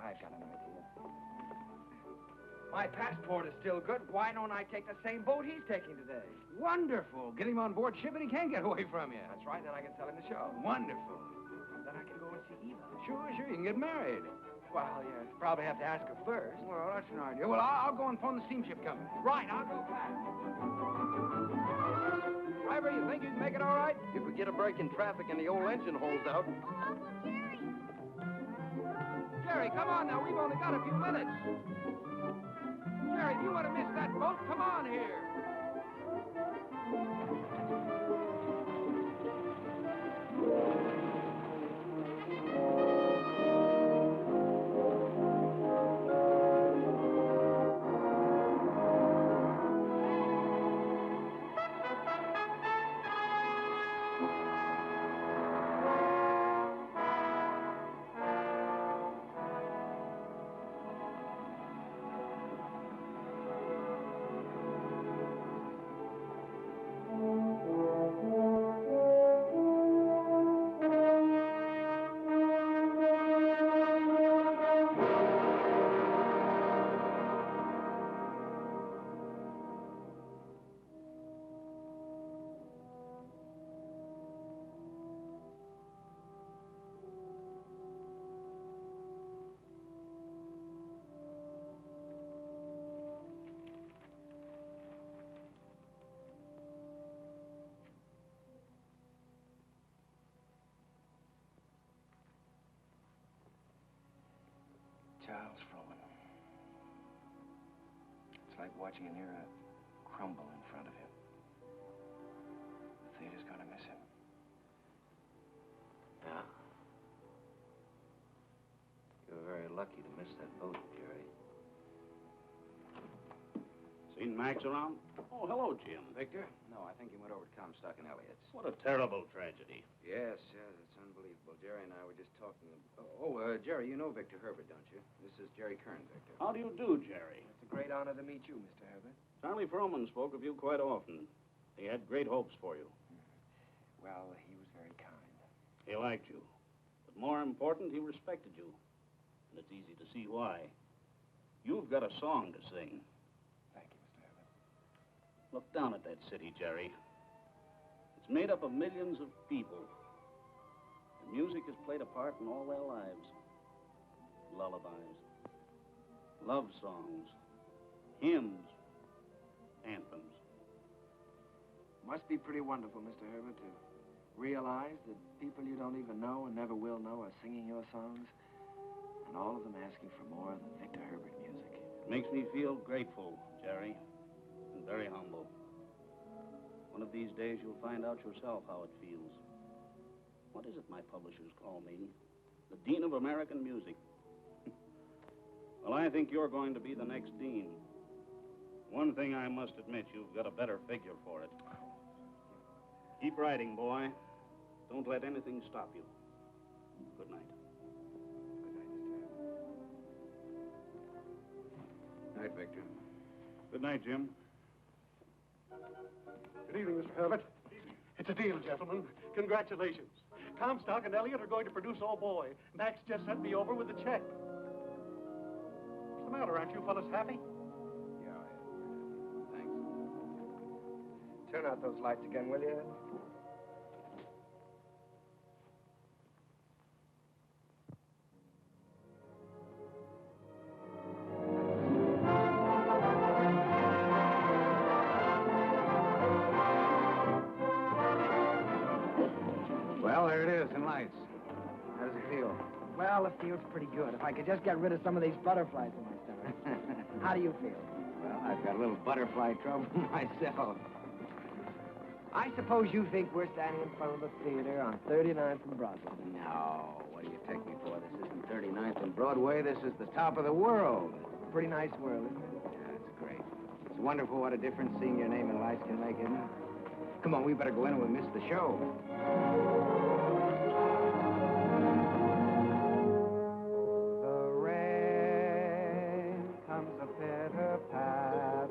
I've got an idea. My passport is still good. Why don't I take the same boat he's taking today? Wonderful. Get him on board ship and he can't get away from you. That's right. Then I can tell him the show. Wonderful. Then I can go and see Eva. Sure. You can get married. Well, you probably have to ask her first. Well, that's an idea. Well, I'll go and phone the steamship company. Right, I'll go back. Driver, you think you can make it all right? If we get a break in traffic and the old engine holds out. Oh, Uncle Jerry. Jerry, come on now. We've only got a few minutes. Jerry, if you want to miss that boat, come on here. Charles Froman. It's like watching an era crumble in front of him. The theater's gonna miss him. Yeah. You were very lucky to miss that boat, Jerry. Seen Max around? Oh, hello, Jim. Victor? No, I think he went over to Comstock and Elliott's. What a terrible tragedy. Yes, it's unbelievable. Jerry and I were just talking. Jerry, you know Victor Herbert, don't you? This is Jerry Kern, Victor. How do you do, Jerry? It's a great honor to meet you, Mr. Herbert. Charlie Froman spoke of you quite often. He had great hopes for you. Well, he was very kind. He liked you. But more important, he respected you. And it's easy to see why. You've got a song to sing. Thank you, Mr. Herbert. Look down at that city, Jerry. It's made up of millions of people. And music has played a part in all their lives. Lullabies, love songs, hymns, anthems. Must be pretty wonderful, Mr. Herbert, to realize that people you don't even know and never will know are singing your songs, and all of them asking for more than Victor Herbert music. It makes me feel grateful, Jerry, and very humble. One of these days you'll find out yourself how it feels. What is it my publishers call me? The Dean of American Music. Well, I think you're going to be the next dean. One thing I must admit, you've got a better figure for it. Keep writing, boy. Don't let anything stop you. Good night. Night, Victor. Good night, Jim. Good evening, Mr. Herbert. It's a deal, gentlemen. Congratulations. Comstock and Elliot are going to produce Old Boy. Max just sent me over with a check. What's the matter? Aren't you fellas happy? Yeah, thanks. Turn out those lights again, will you? Well, there it is in lights. How does it feel? Well, it feels pretty good. If I could just get rid of some of these butterflies in my stomach. How do you feel? Well, I've got a little butterfly trouble myself. I suppose you think we're standing in front of the theater on 39th and Broadway. No, what do you take me for? This isn't 39th and Broadway. This is the top of the world. Pretty nice world, isn't it? Yeah, it's great. It's wonderful what a difference seeing your name in lights can make, isn't it? Come on, we better go in or we'll miss the show. The rain comes a pitter-patter,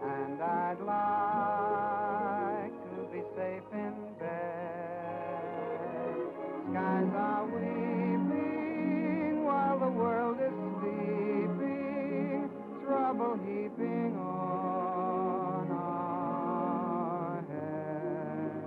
and I'd like to be safe in bed. Skies are weeping while the world is sleeping, trouble heaping on our heads.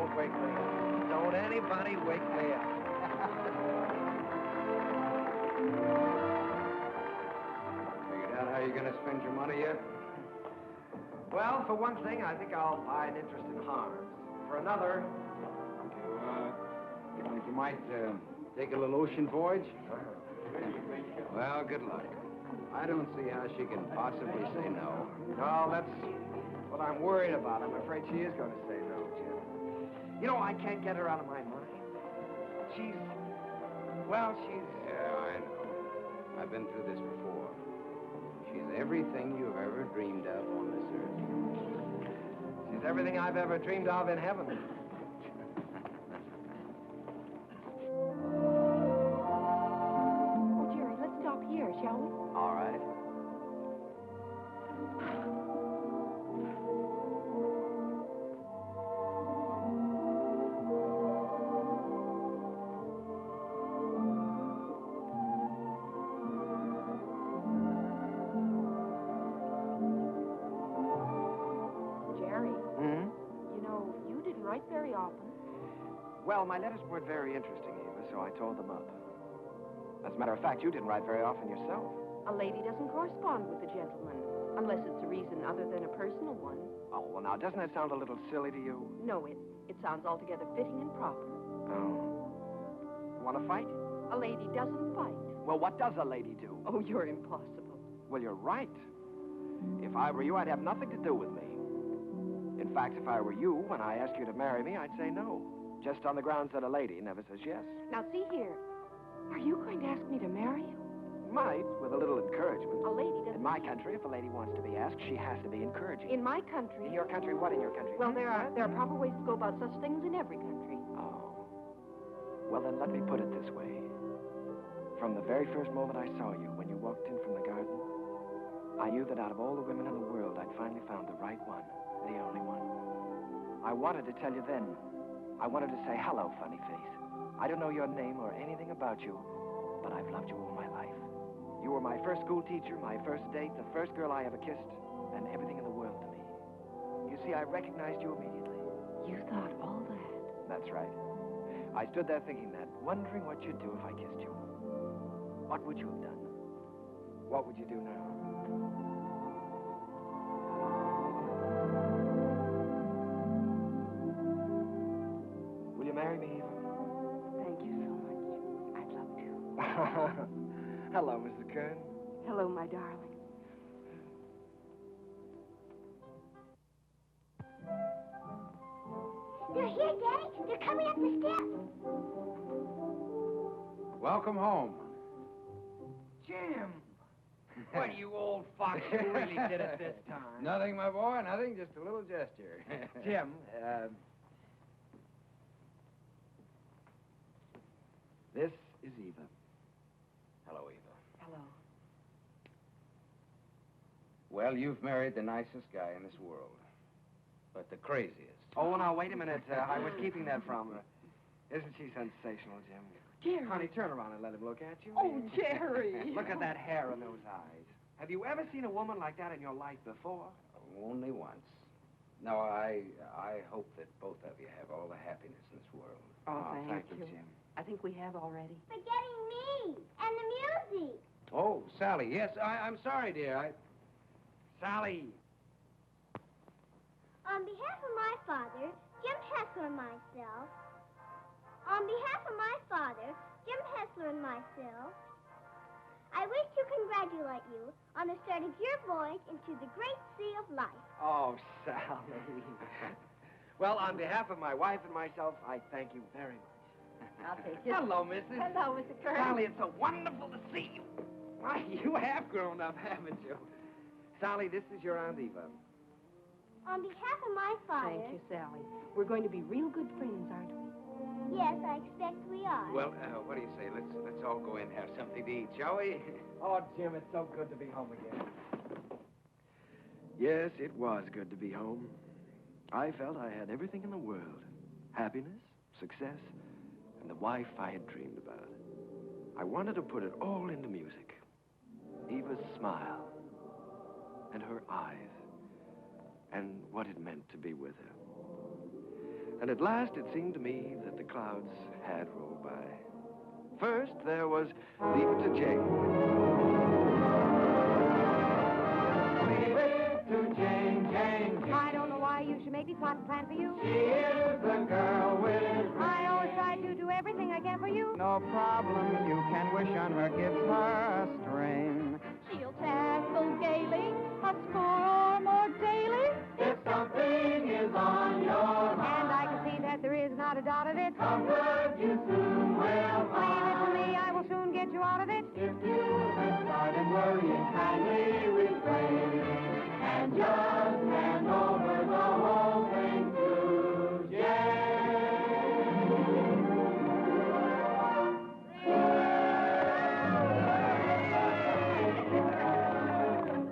don't wake me up. Don't anybody wake me up. Figured out how you're going to spend your money yet? Well, for one thing, I think I'll buy an interest in Harms. For another... You think you might take a little ocean voyage? Well, good luck. I don't see how she can possibly say no. No, that's what I'm worried about. I'm afraid she is going to say no, Jim. You know, I can't get her out of my mind. She's... Yeah, I know. I've been through this before. She's everything you've ever dreamed of on this earth. She's everything I've ever dreamed of in heaven. Oh, Jerry, let's stop here, shall we? All right. Jerry, Hmm? you know, you didn't write very often. Well, my letters weren't very interesting, Eva, so I tore them up. As a matter of fact, you didn't write very often yourself. A lady doesn't correspond with a gentleman, unless it's a reason other than a personal one. Oh, well, now, doesn't that sound a little silly to you? No, it sounds altogether fitting and proper. Oh. You want to fight? A lady doesn't fight. Well, what does a lady do? Oh, you're impossible. Well, you're right. If I were you, I'd have nothing to do with me. In fact, if I were you, when I asked you to marry me, I'd say no. Just on the grounds that a lady never says yes. Now, see here. Are you going to ask me to marry you? Might, with a little encouragement. A lady doesn't... In my country, if a lady wants to be asked, she has to be encouraging. In my country... In your country? What in your country? Well, there are proper ways to go about such things in every country. Oh. Well, then let me put it this way. From the very first moment I saw you, when you walked in from the garden, I knew that out of all the women in the world, I'd finally found the right one, the only one. I wanted to tell you then. I wanted to say, hello, funny face. I don't know your name or anything about you, but I've loved you all my life. You were my first school teacher, my first date, the first girl I ever kissed, and everything in the world to me. You see, I recognized you immediately. You thought all that? That's right. I stood there thinking that, wondering what you'd do if I kissed you. What would you have done? What would you do now? Will you marry me, Eva? Thank you so much. I'd love to. Hello, Mr. Kern. Hello, my darling. They're here, Daddy. They're coming up the steps. Welcome home. Jim! What, you old fox, you really did it this time. Nothing, my boy, nothing, just a little gesture. Jim, this is Eva. Hello, Eva. Hello. Well, you've married the nicest guy in this world, but the craziest. Oh, now, wait a minute. I was keeping that from her. Isn't she sensational, Jim? Jerry. Honey, turn around and let him look at you. Oh, Jerry. Look at that hair and those eyes. Have you ever seen a woman like that in your life before? Only once. No, I hope that both of you have all the happiness in this world. Oh, thank you. Jim. I think we have already. Forgetting me and the music. Oh, Sally, yes, I'm sorry, dear. Sally! On behalf of my father, Jim Hessler and myself. On behalf of my father, Jim Hessler and myself, I wish to congratulate you on the start of your voyage into the great sea of life. Oh, Sally. Well, on behalf of my wife and myself, I thank you very much. I'll take it. Hello, Mrs. Hello, Mr. Kern. Sally, it's so wonderful to see you. Why, you have grown up, haven't you? Sally, this is your Aunt Eva. On behalf of my father... Thank you, Sally. We're going to be real good friends, aren't we? Yes, I expect we are. Well, what do you say? Let's all go in and have something to eat, shall we? Oh, Jim, it's so good to be home again. Yes, it was good to be home. I felt I had everything in the world. Happiness, success, and the wife I had dreamed about. I wanted to put it all into music. Eva's smile, and her eyes, and what it meant to be with her. And at last it seemed to me that the clouds had rolled by. First, there was Leave It to Jane. Leave it to Jane, Jane, Jane. I don't know why you should make me plot and plan for you. She is the girl with I always try to do everything I can for you. No problem you can wish on her gives her a strain. She'll tackle gaily, a score or more daily. If something is on your mind, And I can see that there is not a doubt of it. comfort you soon will find. Leave it to me, I will soon get you out of it. If you have started worrying, kindly refrain and just hand over the whole thing to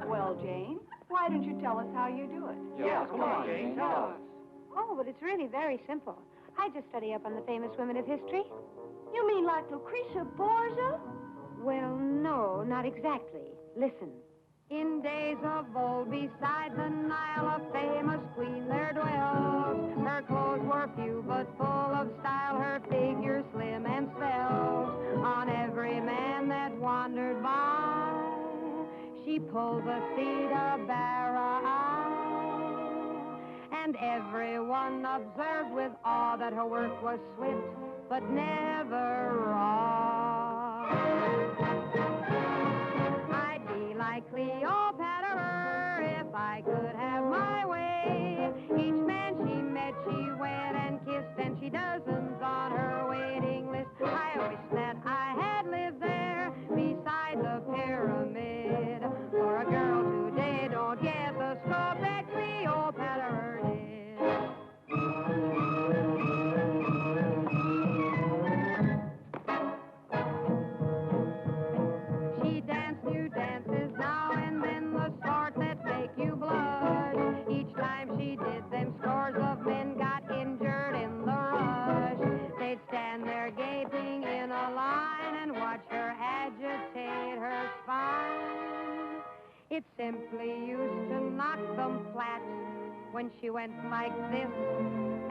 Well, Jane, why don't you tell us how you do it? Yeah, come on, Jane, tell us. Oh, but it's really very simple. I just study up on the famous women of history. You mean like Lucretia Borgia? Well, no, not exactly. Listen. In days of old, beside the Nile, a famous queen there dwells. Her clothes were few, but full of style, her figure slim and svelte. On every man that wandered by, she pulled the seat of Bara. And everyone observed with awe that her work was swift, but never raw. I'd be like Cleopatra if I could have my way. Each man she met, she wed and kissed, and she dozens on her waiting list. I wish that I had lived there beside the pyramid. For a girl today don't get the scope that Cleopatra did. She danced new dances now and then, the sort that make you blush. Each time she did them, scores of men got injured in the rush. They'd stand there gaping in a line and watch her agitate her spine. It simply used to knock them flat when she went like this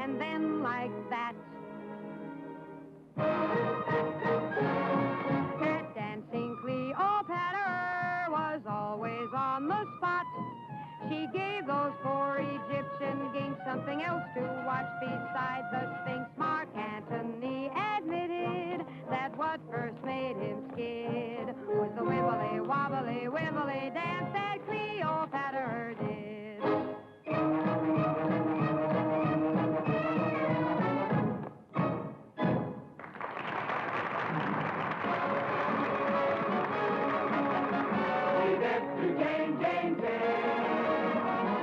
and then like that. That dancing Cleopatra was always on the spot. She gave those poor Egyptian kings something else to watch besides the Sphinx. Mark Antony admitted that what first made him skid was the wibbly wobbly wibbly dance that Cleopatra did. Jane, Jane, Jane.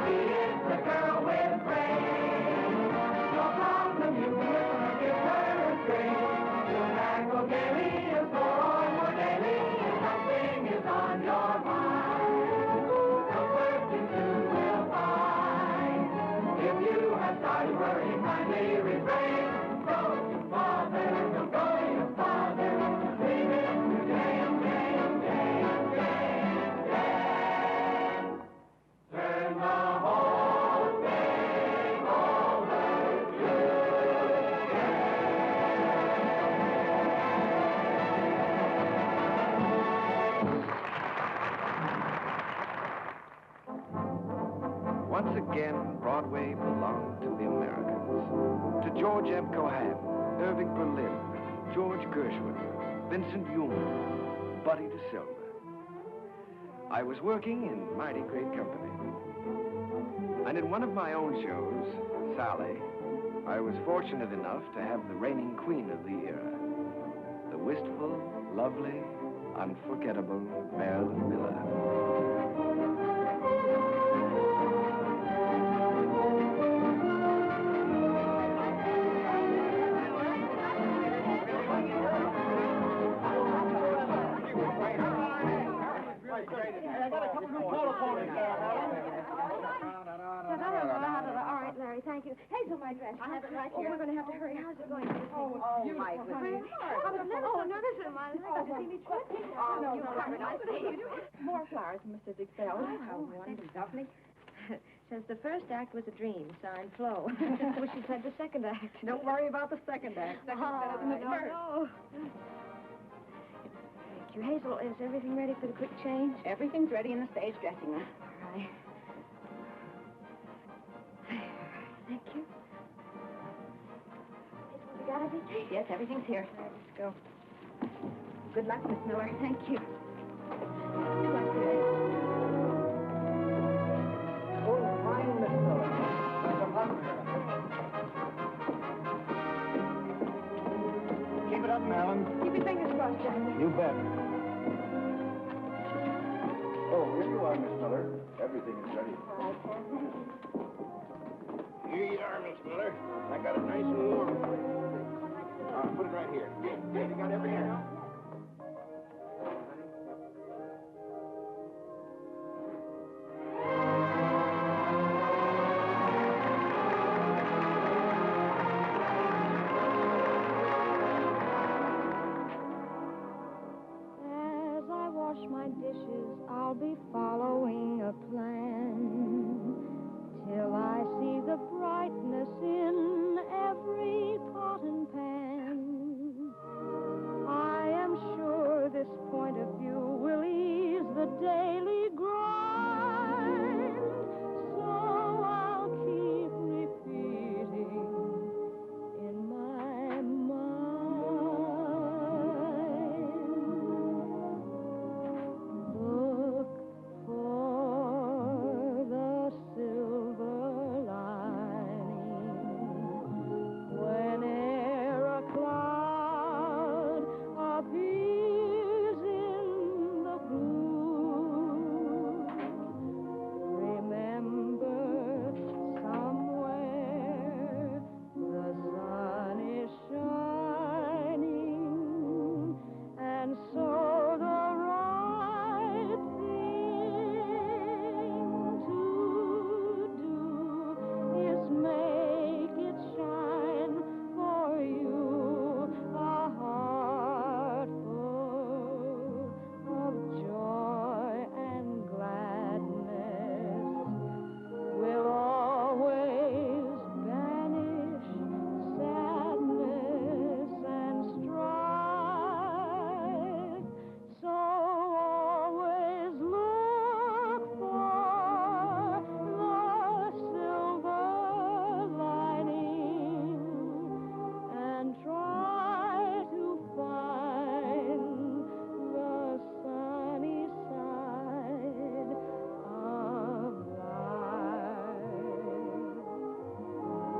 She is the girl with brains. No problem you can with her, give her a string. She'll tackle gaily, a score or more daily. If something is on your mind, comfort you soon will find. If you have started worrying, kindly refrain. Don't you bother, don't go your father. Leave it to Jane, Jane, Jane, Jane, Jane. Turn the whole thing over to Once again, Broadway belonged to the Americans. To George M. Cohan, Irving Berlin, George Gershwin, Vincent Youm, Buddy DeSilva. I was working in mighty great company. And in one of my own shows, Sally, I was fortunate enough to have the reigning queen of the era, the wistful, lovely, unforgettable Marilyn Miller. All right, Larry, thank you. Hazel, my dress. I have it right here. We're going to have to hurry. How's it going? Oh, my goodness. I was nervous in my legs. Did you see me trip? Oh, you have a nice day. More flowers from Mr. Dixell. How wonderful. Says the first act was a dream, signed Flo. Wish you'd said the second act. Don't worry about the second act. Second's better than the first. No. Thank you. Hazel, is everything ready for the quick change? Everything's ready in the stage dressing room. All right. Thank you. Hazel, you got everything? Yes, everything's here. All right, let's go. Good luck, Miss Miller. Thank you. Good luck, Mary. Oh, fine, Miss Miller. There's a lot there. Keep it up, Marilyn. Keep your fingers crossed, Johnny. You bet. Oh, here you are, Miss Miller. Everything is ready. All right, Sam. Here you are, Miss Miller. I got it nice and warm. Put it right here. You got every hair. As I wash my dishes, I'll be following a plan till I see the brightness in every pot and pan. I am sure this point of view will ease the daily grind, so I'll keep repeating in my mind. Look for the silver lining whene'er a cloud appears in the blue. Remember, somewhere the sun is shining, and so the right thing to do is make it shine for you. A heart full of joy and gladness will always banish sadness and strife. So always look for the silver lining and try to find the sunny side of life. So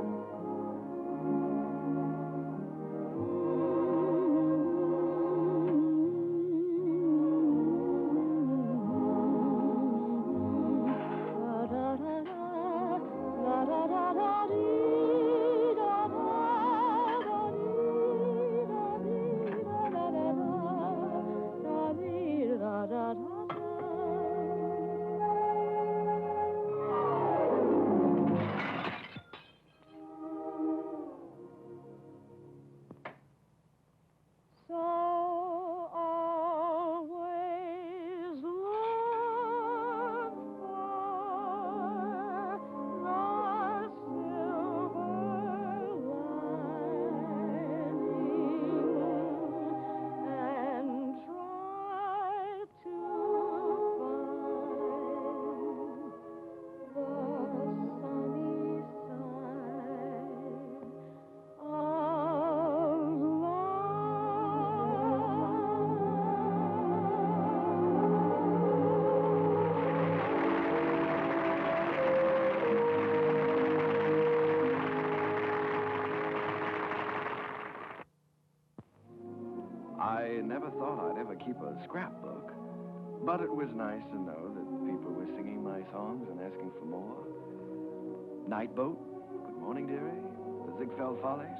always look for the silver lining and try to find the sunny side of I never thought I'd ever keep a scrapbook, but it was nice to know that people were singing my songs and asking for more. Night Boat, Good Morning Dearie, The Ziegfeld Follies.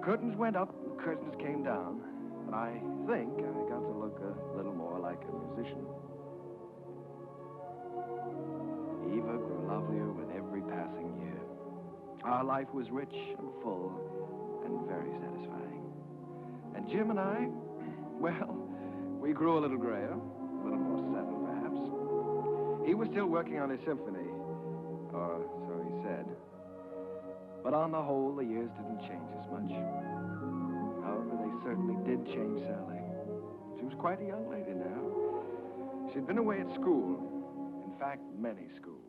Curtains went up, curtains came down, and I think I got to look a little more like a musician. Eva grew lovelier with every passing year. Our life was rich and full and very satisfying. And Jim and I, well, we grew a little grayer, a little more settled, perhaps. He was still working on his symphony. Or so he said. But on the whole, the years didn't change as much. However, they certainly did change Sally. She was quite a young lady now. She'd been away at school. In fact, many schools.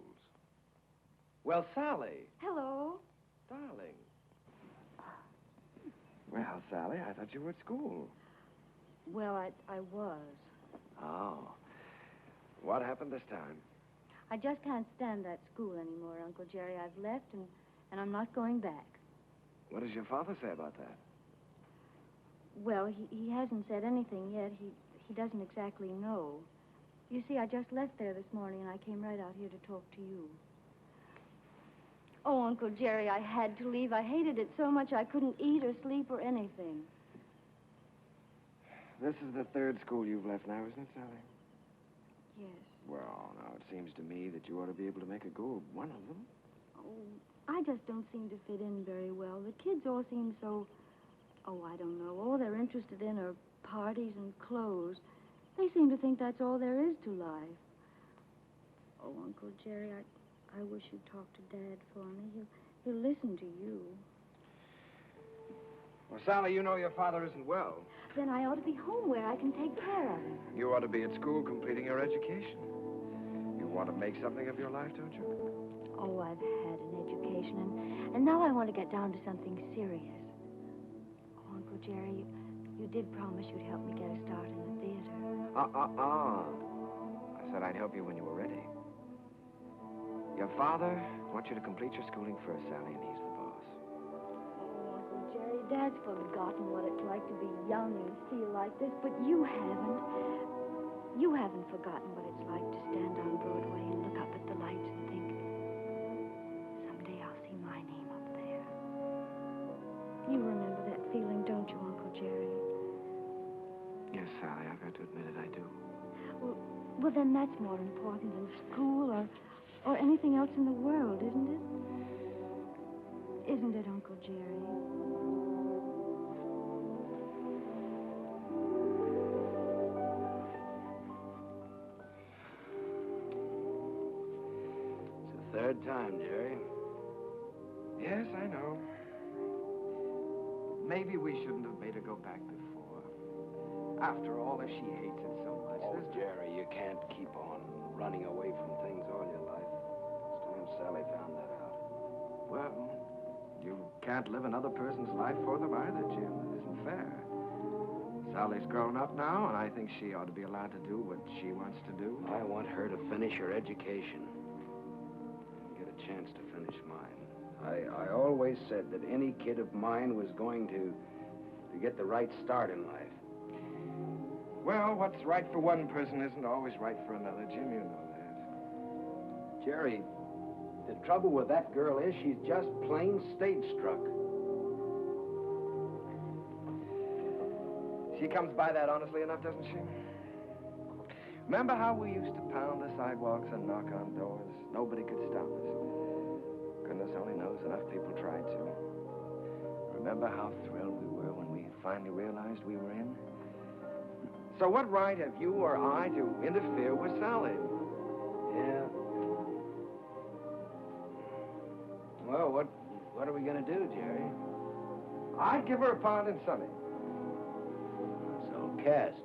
Well, Sally. Hello. Darling. Well, Sally, I thought you were at school. Well, I was. Oh. What happened this time? I just can't stand that school anymore, Uncle Jerry. I've left, and I'm not going back. What does your father say about that? Well, he hasn't said anything yet. He doesn't exactly know. You see, I just left there this morning, and I came right out here to talk to you. Oh, Uncle Jerry, I had to leave. I hated it so much I couldn't eat or sleep or anything. This is the third school you've left now, isn't it, Sally? Yes. Well, now, it seems to me that you ought to be able to make a go of one of them. Oh, I just don't seem to fit in very well. The kids all seem so... Oh, I don't know. All they're interested in are parties and clothes. They seem to think that's all there is to life. Oh, Uncle Jerry, I wish you'd talk to Dad for me. He'll listen to you. Well, Sally, you know your father isn't well. Then I ought to be home where I can take care of him. You ought to be at school completing your education. You want to make something of your life, don't you? Oh, I've had an education, and now I want to get down to something serious. Oh, Uncle Jerry, you did promise you'd help me get a start in the theater. I said I'd help you when you were ready. Your father wants you to complete your schooling first, Sally, and he's the boss. Oh, Uncle Jerry, Dad's forgotten what it's like to be young and feel like this, but you haven't. You haven't forgotten what it's like to stand on Broadway and look up at the lights and think, someday I'll see my name up there. You remember that feeling, don't you, Uncle Jerry? Yes, Sally, I've got to admit it, I do. Well, then that's more important than school or anything else in the world, isn't it? Isn't it, Uncle Jerry? It's the third time, Jerry. Yes, I know. Maybe we shouldn't have made her go back before. After all, if she hates it so much. Oh, Jerry, you can't keep on running away from things all your life. It's time Sally found that out. Well, you can't live another person's life for them either, Jim. It isn't fair. Sally's grown up now, and I think she ought to be allowed to do what she wants to do. I want her to finish her education and get a chance to finish mine. I always said that any kid of mine was going to get the right start in life. Well, what's right for one person isn't always right for another, Jim. You know that. Jerry, the trouble with that girl is she's just plain stage-struck. She comes by that honestly enough, doesn't she? Remember how we used to pound the sidewalks and knock on doors? Nobody could stop us. Goodness only knows enough people tried to. Remember how thrilled we were when we finally realized we were in? So what right have you or I to interfere with Sally? Yeah. Well, what are we going to do, Jerry? I'd give her a part in Sonny. So, cast.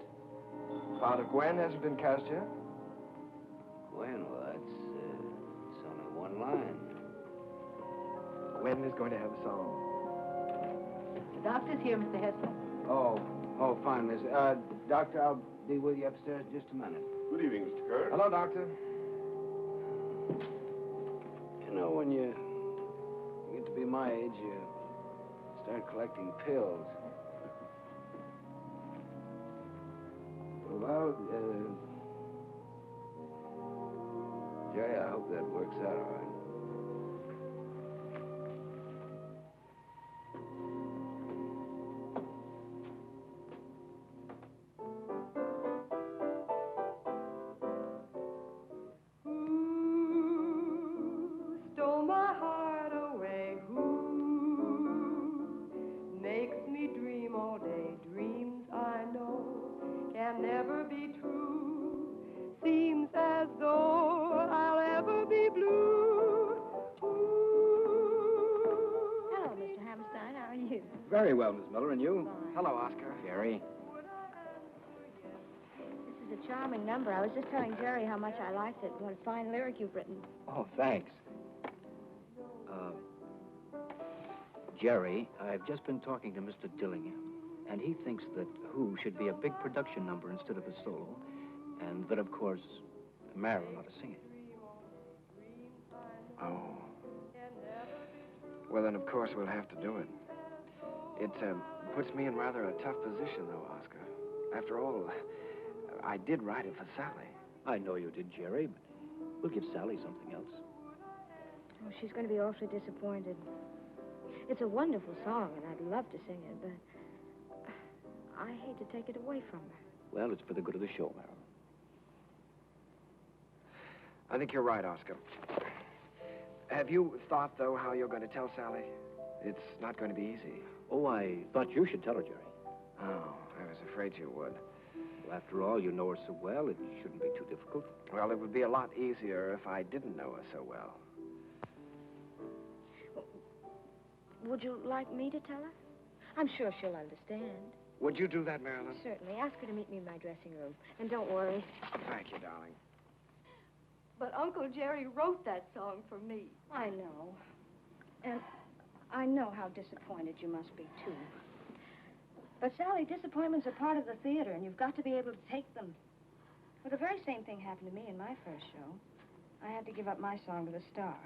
Part of Gwen hasn't been cast yet? Gwen, well, it's only one line. Gwen is going to have a song. The doctor's here, Mr. Hessler. Oh, fine, Miss. Doctor, I'll be with you upstairs in just a minute. Good evening, Mr. Kerr. Hello, Doctor. You know, when you get to be my age, you start collecting pills. Well, Jerry, I hope that works out all right. Stole my heart away, who makes me dream all day, dreams I know can never be true, seems as though I'll ever be blue. Very well, Miss Miller, and you? Hello, Oscar. Jerry. This is a charming number. I was just telling Jerry how much I liked it. What a fine lyric you've written. Oh, thanks. Jerry, I've just been talking to Mr. Dillingham, and he thinks that Who should be a big production number instead of a solo, and that, of course, Marilyn ought to sing it. Oh. Well, then, of course, we'll have to do it. It puts me in rather a tough position, though, Oscar. After all, I did write it for Sally. I know you did, Jerry, but we'll give Sally something else. Oh, she's going to be awfully disappointed. It's a wonderful song, and I'd love to sing it, but I hate to take it away from her. Well, it's for the good of the show, Marilyn. I think you're right, Oscar. Have you thought, though, how you're going to tell Sally? It's not going to be easy. Oh, I thought you should tell her, Jerry. Oh, I was afraid you would. Well, after all, you know her so well, it shouldn't be too difficult. Well, it would be a lot easier if I didn't know her so well. Would you like me to tell her? I'm sure she'll understand. Would you do that, Marilyn? Certainly. Ask her to meet me in my dressing room. And don't worry. Thank you, darling. But Uncle Jerry wrote that song for me. I know. And I know how disappointed you must be, too. But, Sally, disappointments are part of the theater, and you've got to be able to take them. Well, the very same thing happened to me in my first show. I had to give up my song to the star.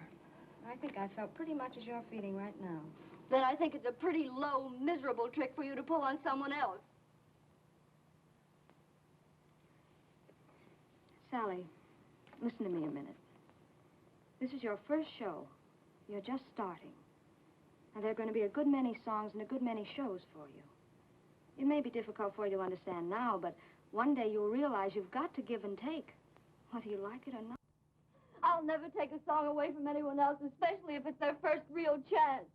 I think I felt pretty much as you're feeling right now. Then I think it's a pretty low, miserable trick for you to pull on someone else. Sally, listen to me a minute. This is your first show. You're just starting. And there are going to be a good many songs and a good many shows for you. It may be difficult for you to understand now, but one day you'll realize you've got to give and take, whether you like it or not. I'll never take a song away from anyone else, especially if it's their first real chance.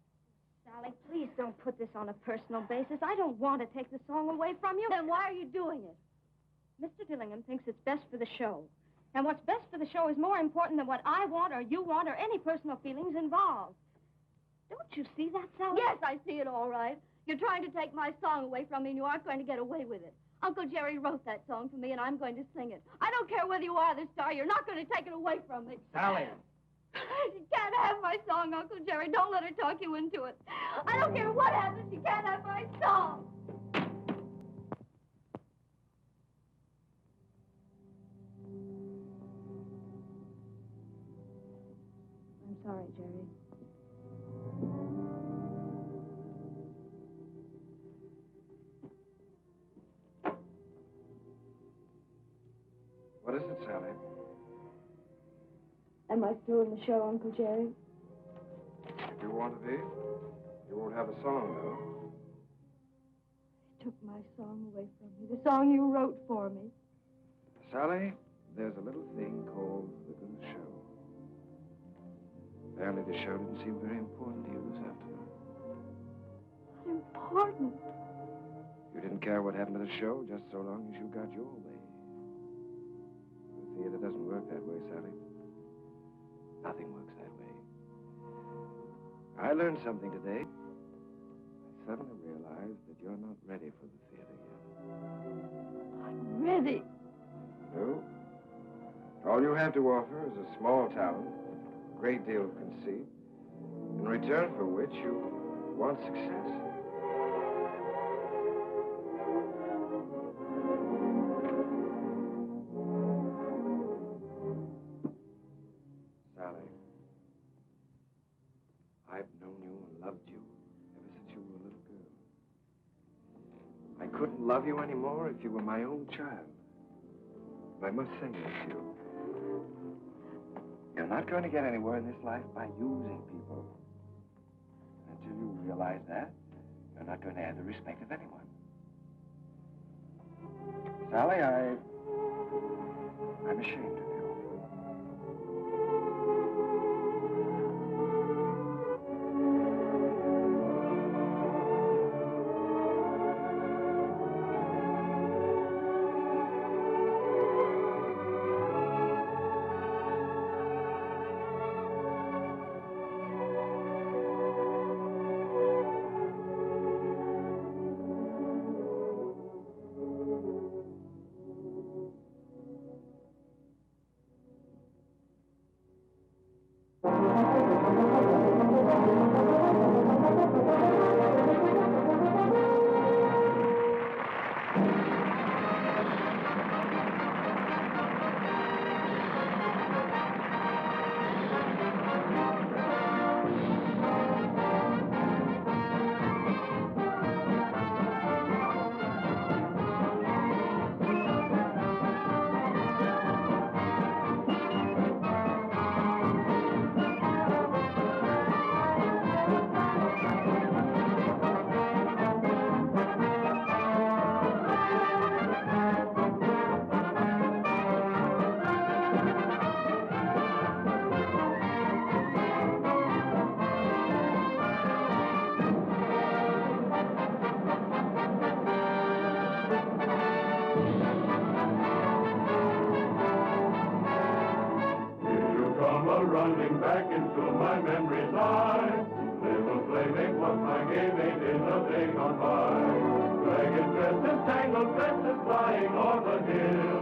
Sally, please don't put this on a personal basis. I don't want to take the song away from you. Then why are you doing it? Mr. Dillingham thinks it's best for the show. And what's best for the show is more important than what I want or you want or any personal feelings involved. Don't you see that, Sally? Yes, I see it all right. You're trying to take my song away from me, and you aren't going to get away with it. Uncle Jerry wrote that song for me, and I'm going to sing it. I don't care whether you are the star. You're not going to take it away from me. Sally! You can't have my song, Uncle Jerry. Don't let her talk you into it. I don't care what happens. You can't have my song. I'm sorry, Jerry. What is it, Sally? Am I still in the show, Uncle Jerry? If you want to be, you won't have a song, though. You took my song away from me, the song you wrote for me. Sally, there's a little thing called the good show. Apparently the show didn't seem very important to you this afternoon. Important? You didn't care what happened to the show just so long as you got your way. The theater doesn't work that way, Sally. Nothing works that way. I learned something today. I suddenly realized that you're not ready for the theater yet. I'm ready. No. All you have to offer is a small talent, a great deal of conceit, in return for which you want success. Sally, I've known you and loved you ever since you were a little girl. I couldn't love you anymore if you were my own child. I must say this to you. You're not going to get anywhere in this life by using people. Until you realize that, you're not going to have the respect of anyone. Sally, I'm ashamed of you. You come a-running back into my memory's eye. Little playmate was my game mate in the day gone by. Dragon dresses, tangled dresses flying o'er the hill.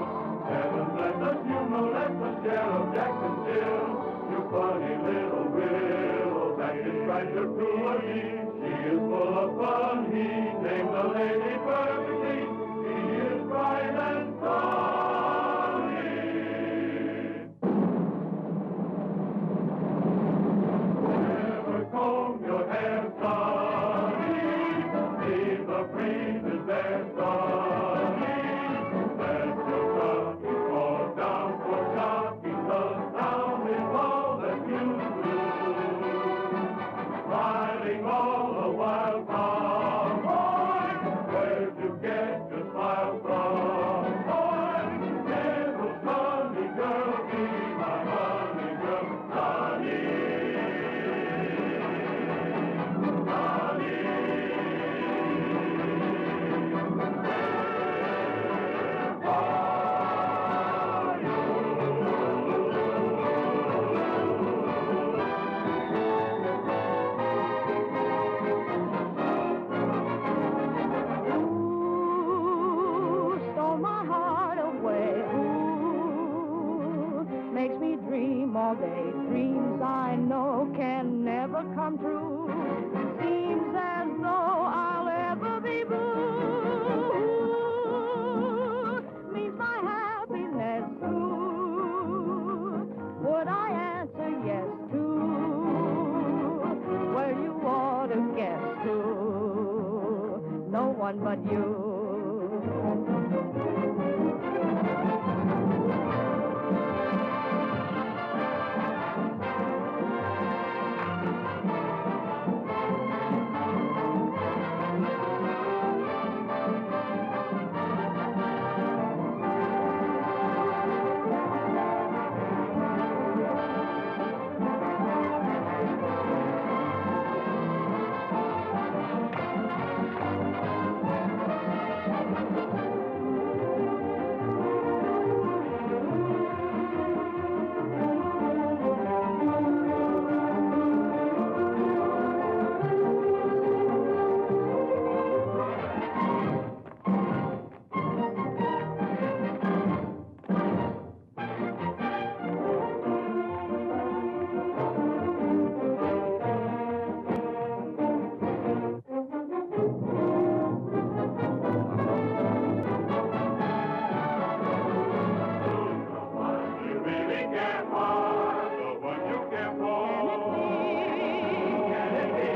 Heaven bless us, you know that's the sheriff Jacksonville. You funny little willow, that is right to me. She is full of fun, he named the lady perfectly. She is bright and sunny. Never comb your hair, sonny. Leave the breezes there, sonny. Let your stockings fall down for shocking. The sound is all that you do. Smiling all the while, cowboy. Where'd you get your smile from, boy? Little sunny girl, be my honey girl, honey. Stole my heart away. Ooh, makes me dream all day. Dreams I know can never come true. Seems as though I'll ever be blue. Means my happiness too. Would I answer yes to? Well, you ought to guess too. No one but you. You really care for the one you care for. Can it be?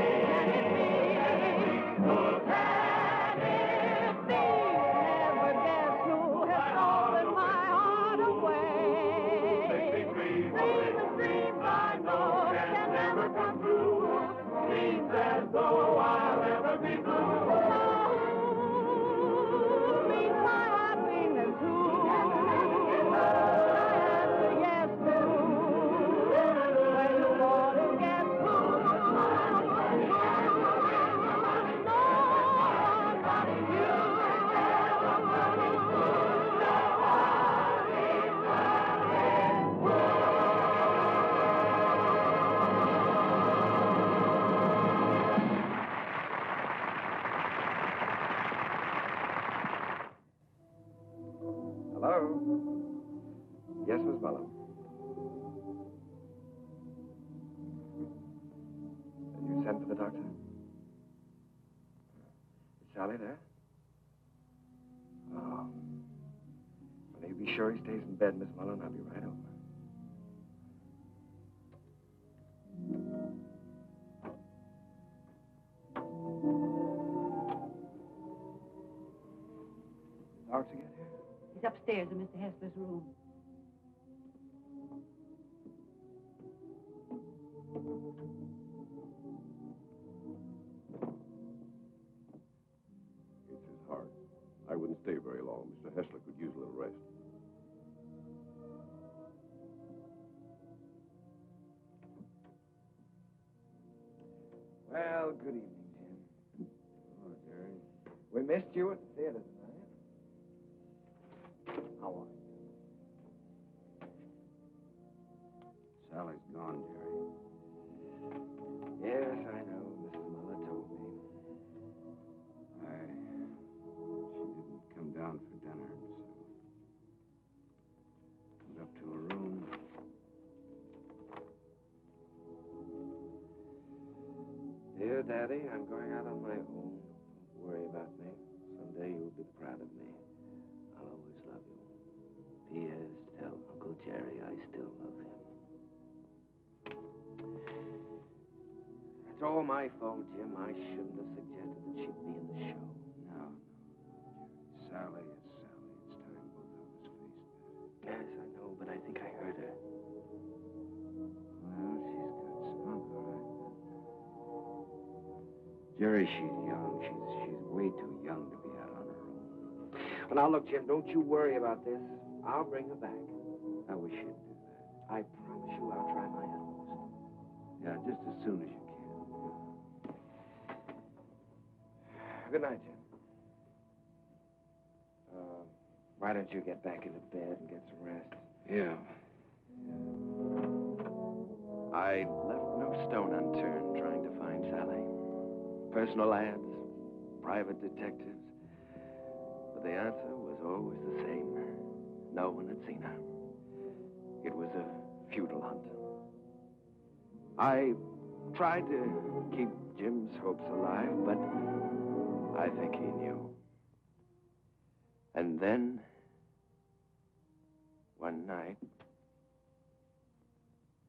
Oh, can it be? Never guess who has stolen my heart away. Dreams and dreams I know can never come true. Seems as though I'll ever be blue. Means my happiness too. Yes, too. When you ought to guess who? No one but Hello? Yes, Miss Mullum. You sent for the doctor? Is Sally there? Oh. Well, you be sure he stays in bed, Miss Mullum. I'll be right over. Doctor get here? He's upstairs in Mr. Hessler's room. It's his heart. I wouldn't stay very long. Mr. Hessler could use a little rest. Well, good evening, Jim. Oh, Jerry. We missed you at the theater tonight. Daddy. I'm going out on my own. Don't worry about me. Someday you'll be proud of me. I'll always love you. P.S. Tell Uncle Jerry I still love him. It's all my fault, Jim. I shouldn't have suggested that she'd be in the show. No. Sally is Sally. It's time both of us faced that. Yes, I know, but I think I heard her. Well, she's got spunk, all right. Jerry, she's young. She's way too young to be out on her own. Well, now, look, Jim, don't you worry about this. I'll bring her back. I wish you'd do that. I promise you I'll try my utmost. Yeah, just as soon as you can. Good night, Jim. Why don't you get back into bed and get some rest? Yeah. I left no stone unturned trying to find Sally. Personal ads, private detectives. But the answer was always the same. No one had seen her. It was a futile hunt. I tried to keep Jim's hopes alive, but I think he knew. And then, one night...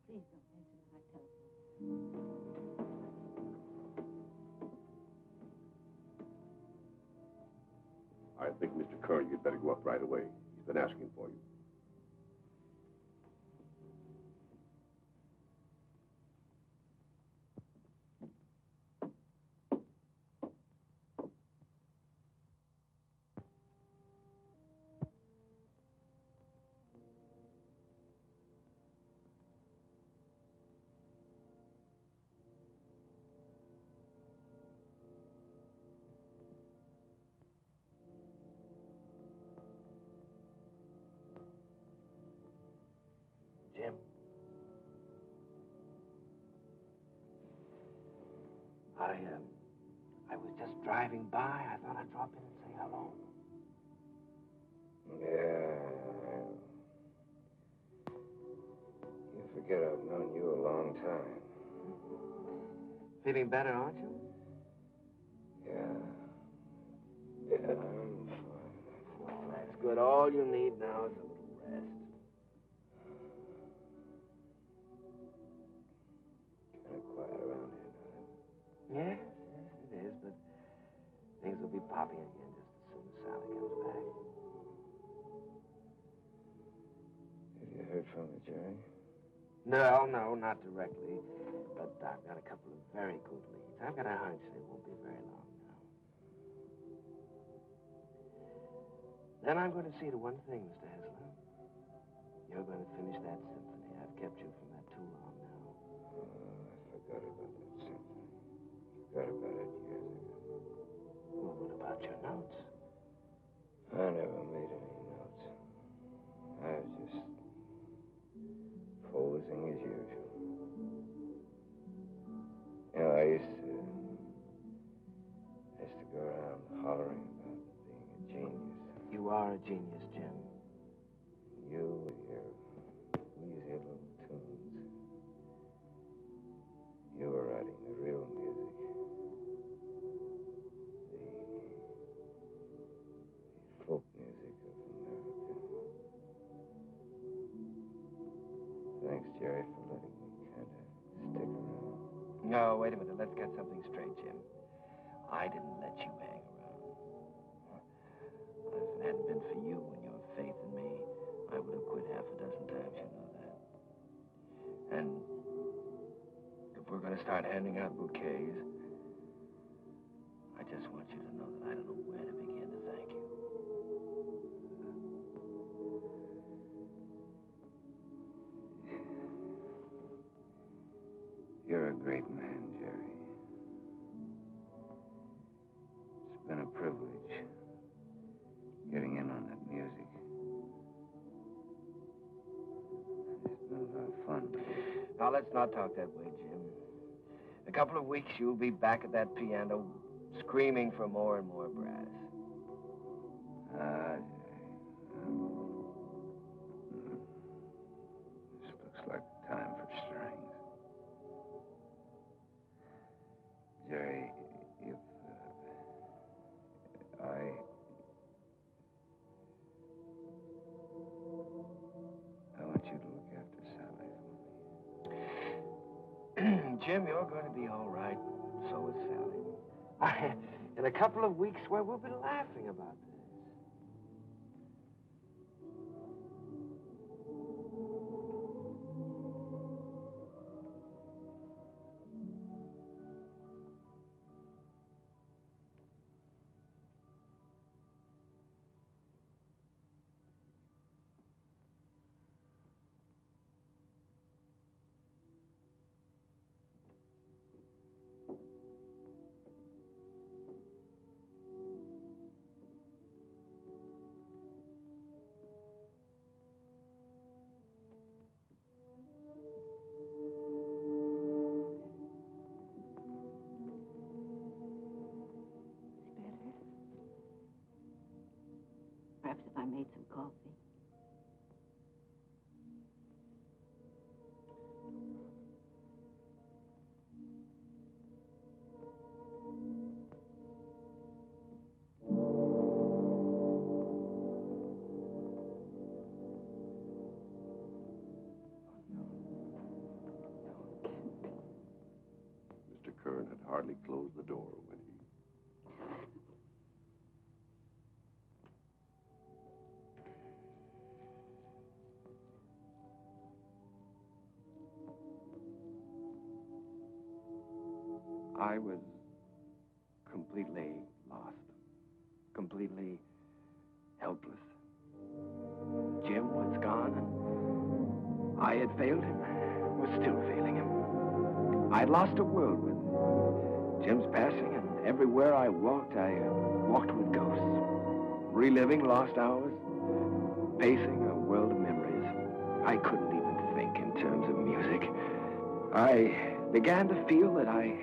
Please don't answer my telephone. I think, Mr. Kern, you'd better go up right away. He's been asking for you. Jim. I was just driving by. I thought I'd drop in and say hello. Yeah. You forget I've known you a long time. Feeling better, aren't you? Yeah. Yeah, I'm fine. That's good. All you need now is a little rest. Kind of quiet around here now. Yes, it is, but things will be popping again just as soon as Sally comes back. Have you heard from her, Jerry? No, not directly, but I've got a couple of very good leads. I've got a hunch they won't be very long now. Then I'm going to see to one thing, Mr. Hessler. You're going to finish that symphony. I've kept you from that too long now. Oh, I forgot about that symphony. Forgot about it years ago. Well, what about your notes? I never made any notes. I was just posing as usual. You know, I used to go around hollering about being a genius. You are a genius, Jim. You with your wheezy little tunes. You were writing the real music. The folk music of America. Thanks, Jerry, for letting me kind of stick around. No, wait a minute. Let's get something straight, Jim. I didn't let you hang around. If it hadn't been for you and your faith in me, I would have quit half a dozen times, you know that. And if we're going to start handing out bouquets, I just want you to know that I don't know where to begin to thank you. You're a great man, Jerry. It's been a privilege getting in on that music. It's been a lot of fun. Now, let's not talk that way, Jim. In a couple of weeks, you'll be back at that piano screaming for more and more brass. This looks like time for strings. Jerry, Jim, you're going to be all right. So is Sally. In a couple of weeks, well, we'll be laughing about this. Perhaps if I made some coffee. Mr. Kern had hardly closed the door when he... I was completely lost, completely helpless. Jim was gone, and I had failed him, was still failing him. I'd lost a world with Jim's passing, and everywhere I walked with ghosts, reliving lost hours, pacing a world of memories. I couldn't even think in terms of music. I began to feel that I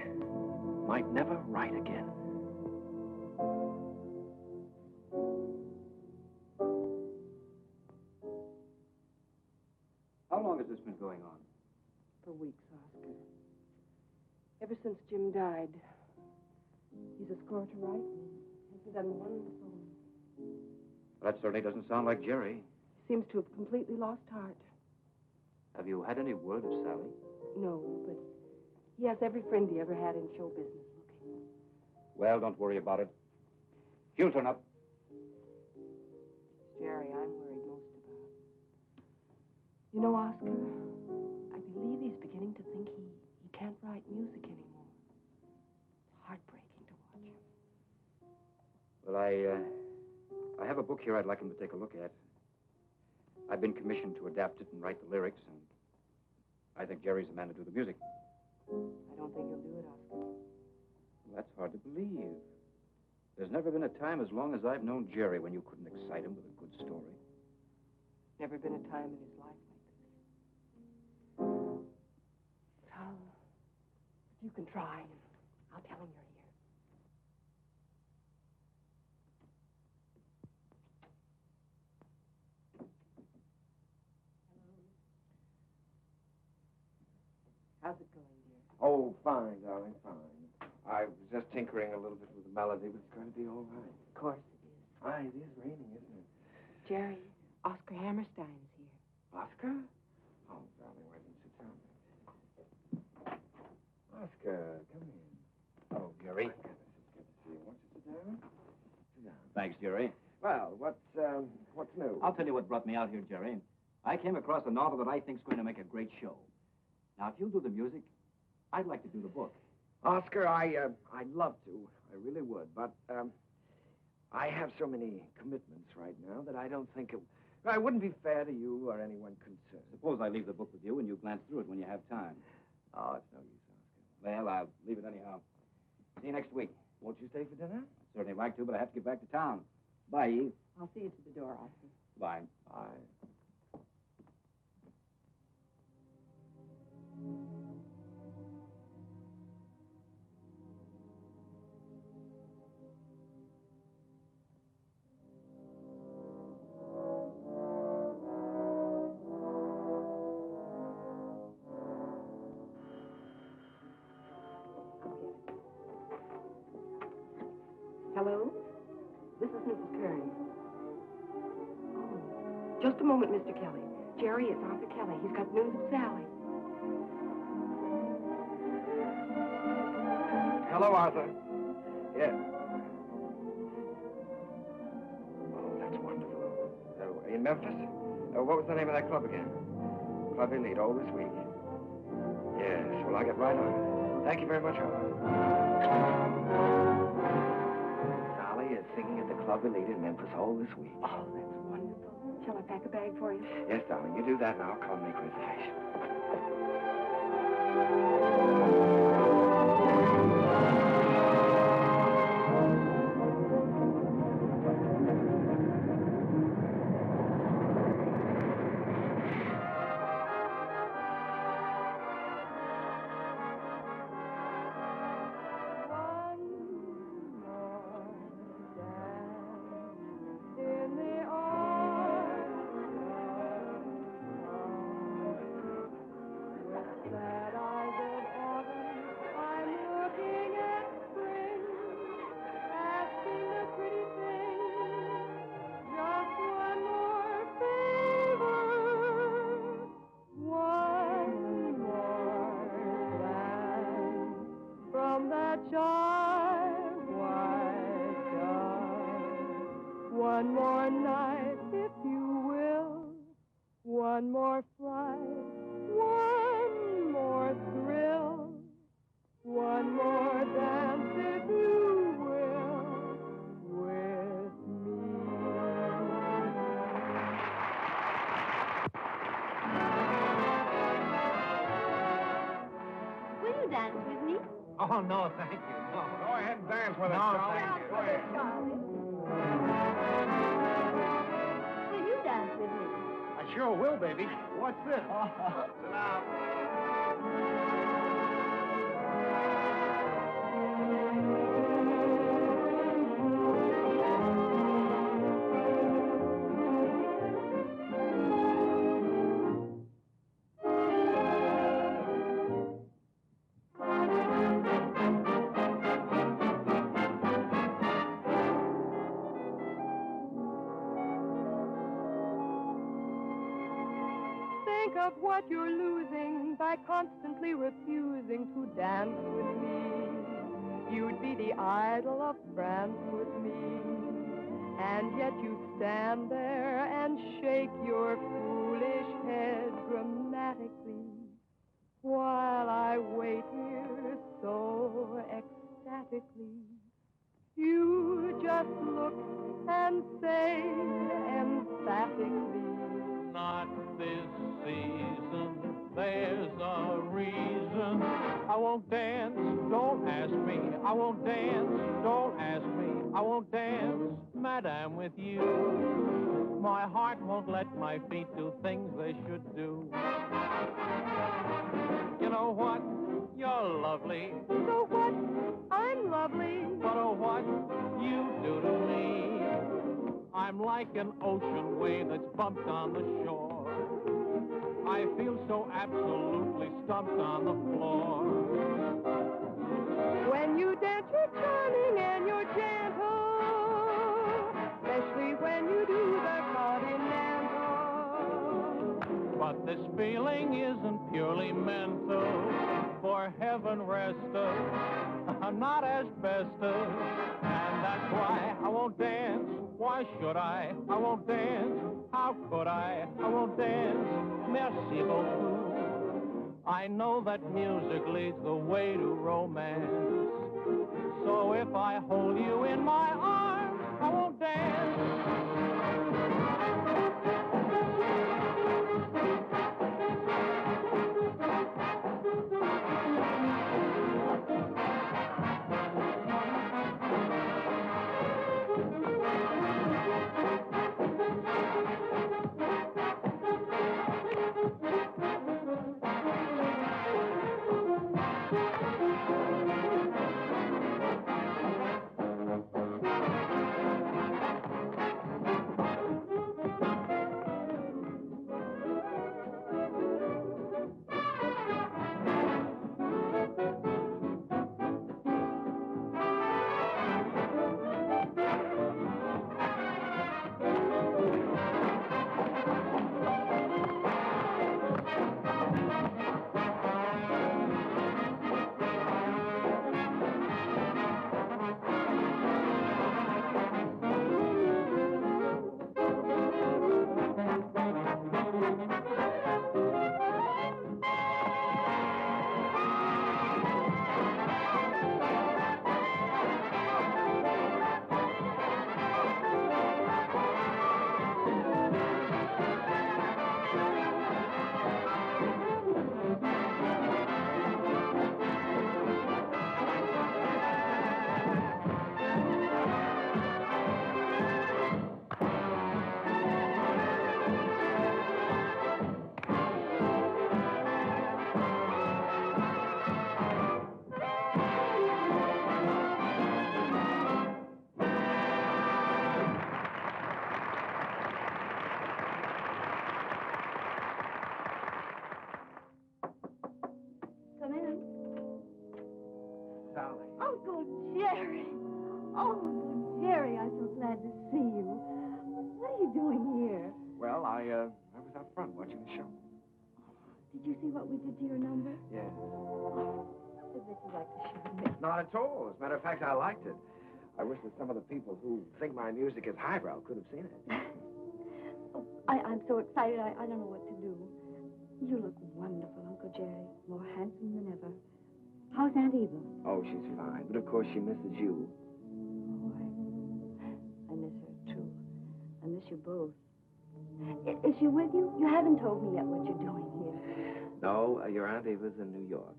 might never write again. How long has this been going on? For weeks, Oscar. Ever since Jim died. He's a score to write. Hasn't done one song. That certainly doesn't sound like Jerry. He seems to have completely lost heart. Have you had any word of Sally? No, but he has every friend he ever had in show business looking. Well, don't worry about it. He'll turn up. Jerry, I'm worried most about. You know, Oscar, I believe he's beginning to think he can't write music anymore. It's heartbreaking to watch him. Well, I have a book here I'd like him to take a look at. I've been commissioned to adapt it and write the lyrics, and I think Jerry's the man to do the music. I don't think he'll do it, Oscar. Well, that's hard to believe. There's never been a time as long as I've known Jerry when you couldn't excite him with a good story. Never been a time in his life like this. Well, if you can try, I'll tell him you're here. How's it going, dear? Oh, fine, darling, fine. I was just tinkering a little bit with the melody, but it's going to be all right. Of course it is. Aye, it is raining, isn't it? Jerry, Oscar Hammerstein's here. Oscar? Oh, darling, why didn't you tell me? Oscar, come in. Oh, Jerry. My goodness, it's good to see you. Won't you sit down? Sit down. Thanks, Jerry. Well, what's new? I'll tell you what brought me out here, Jerry. I came across a novel that I think's going to make a great show. Now, if you'll do the music, I'd like to do the book. Oscar, I'd love to. I really would. But, I have so many commitments right now that I don't think it wouldn't be fair to you or anyone concerned. Suppose I leave the book with you and you glance through it when you have time. Oh, it's no use, Oscar. Well, I'll leave it anyhow. See you next week. Won't you stay for dinner? I'd certainly like to, but I have to get back to town. Bye, Eve. I'll see you to the door, Oscar. Bye. Bye. Hello? This is Mrs. Kern. Oh, just a moment, Mr. Kelly. Jerry, it's Arthur Kelly. He's got news of Sally. Hello, Arthur. Yes. Oh, that's wonderful. In Memphis? What was the name of that club again? Club Elite, all this week. Yes, well, I'll get right on it. Thank you very much, Arthur. Sally is singing at the Club Elite in Memphis all this week. Oh, that's wonderful. Shall I pack a bag for you? Yes, darling, you do that and I'll call and make reservations. One more night, if you will. One more flight, one more thrill. One more dance, if you will, with me. Will you dance with me? Oh, no, thank you. No. Go ahead and dance with us, No, Charlie. thank you. Go ahead. Will you dance with me? I sure will, baby. What's this? Sit down. Think of what you're losing by constantly refusing to dance with me. You'd be the idol of France with me. And yet you stand there and shake your foolish head dramatically while I wait here so ecstatically. You just look and say emphatically, not this season, there's a reason. I won't dance, don't ask me. I won't dance, don't ask me. I won't dance, madame, with you. My heart won't let my feet do things they should do. You know what? You're lovely. So what? I'm lovely. But oh, what you do to me. I'm like an ocean wave that's bumped on the shore. I feel so absolutely stumped on the floor. When you dance, you're charming and you're gentle, especially when you do the continental. But this feeling isn't purely mental. For heaven rest us, not asbestos. And that's why I won't dance. Why should I? I won't dance. How could I? I won't dance. Merci beaucoup. I know that music leads the way to romance. So if I hold you in my arms, I won't dance. Sally. Uncle Jerry. Oh, Uncle Jerry, I'm so glad to see you. What are you doing here? Well, I was out front watching the show. Did you see what we did to your number? Yeah. I bet you'd like to show me. Not at all. As a matter of fact, I liked it. I wish that some of the people who think my music is highbrow could have seen it. I'm so excited, I don't know what to do. You look wonderful, Uncle Jerry. More handsome than ever. How's Aunt Eva? Oh, she's fine. But of course she misses you. I miss her, too. I miss you both. Is she with you? You haven't told me yet what you're doing here. No, your Aunt Eva's in New York.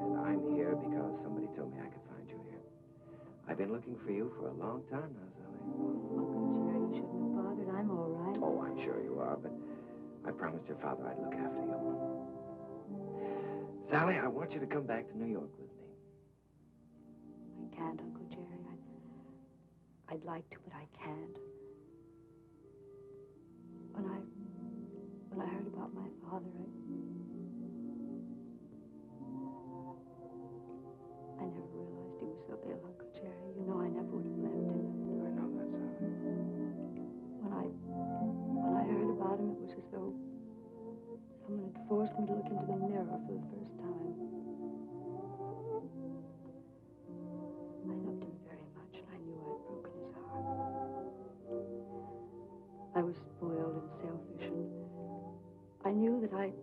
And I'm here because somebody told me I could find you here. I've been looking for you for a long time now, Sally. Uncle Jerry, you shouldn't have bothered. I'm all right. Oh, I'm sure you are, but I promised your father I'd look after you. Sally, I want you to come back to New York with me. I can't, Uncle Jerry. I'd like to, but I can't. When I heard about my father, I never realized he was so ill, Uncle Jerry. You know I never would have left him. I know that, Sally. When I heard about him, it was as though someone had forced me to look into the mirror for the first time. I loved him very much, and I knew I'd broken his heart. I was spoiled and selfish, and I knew that I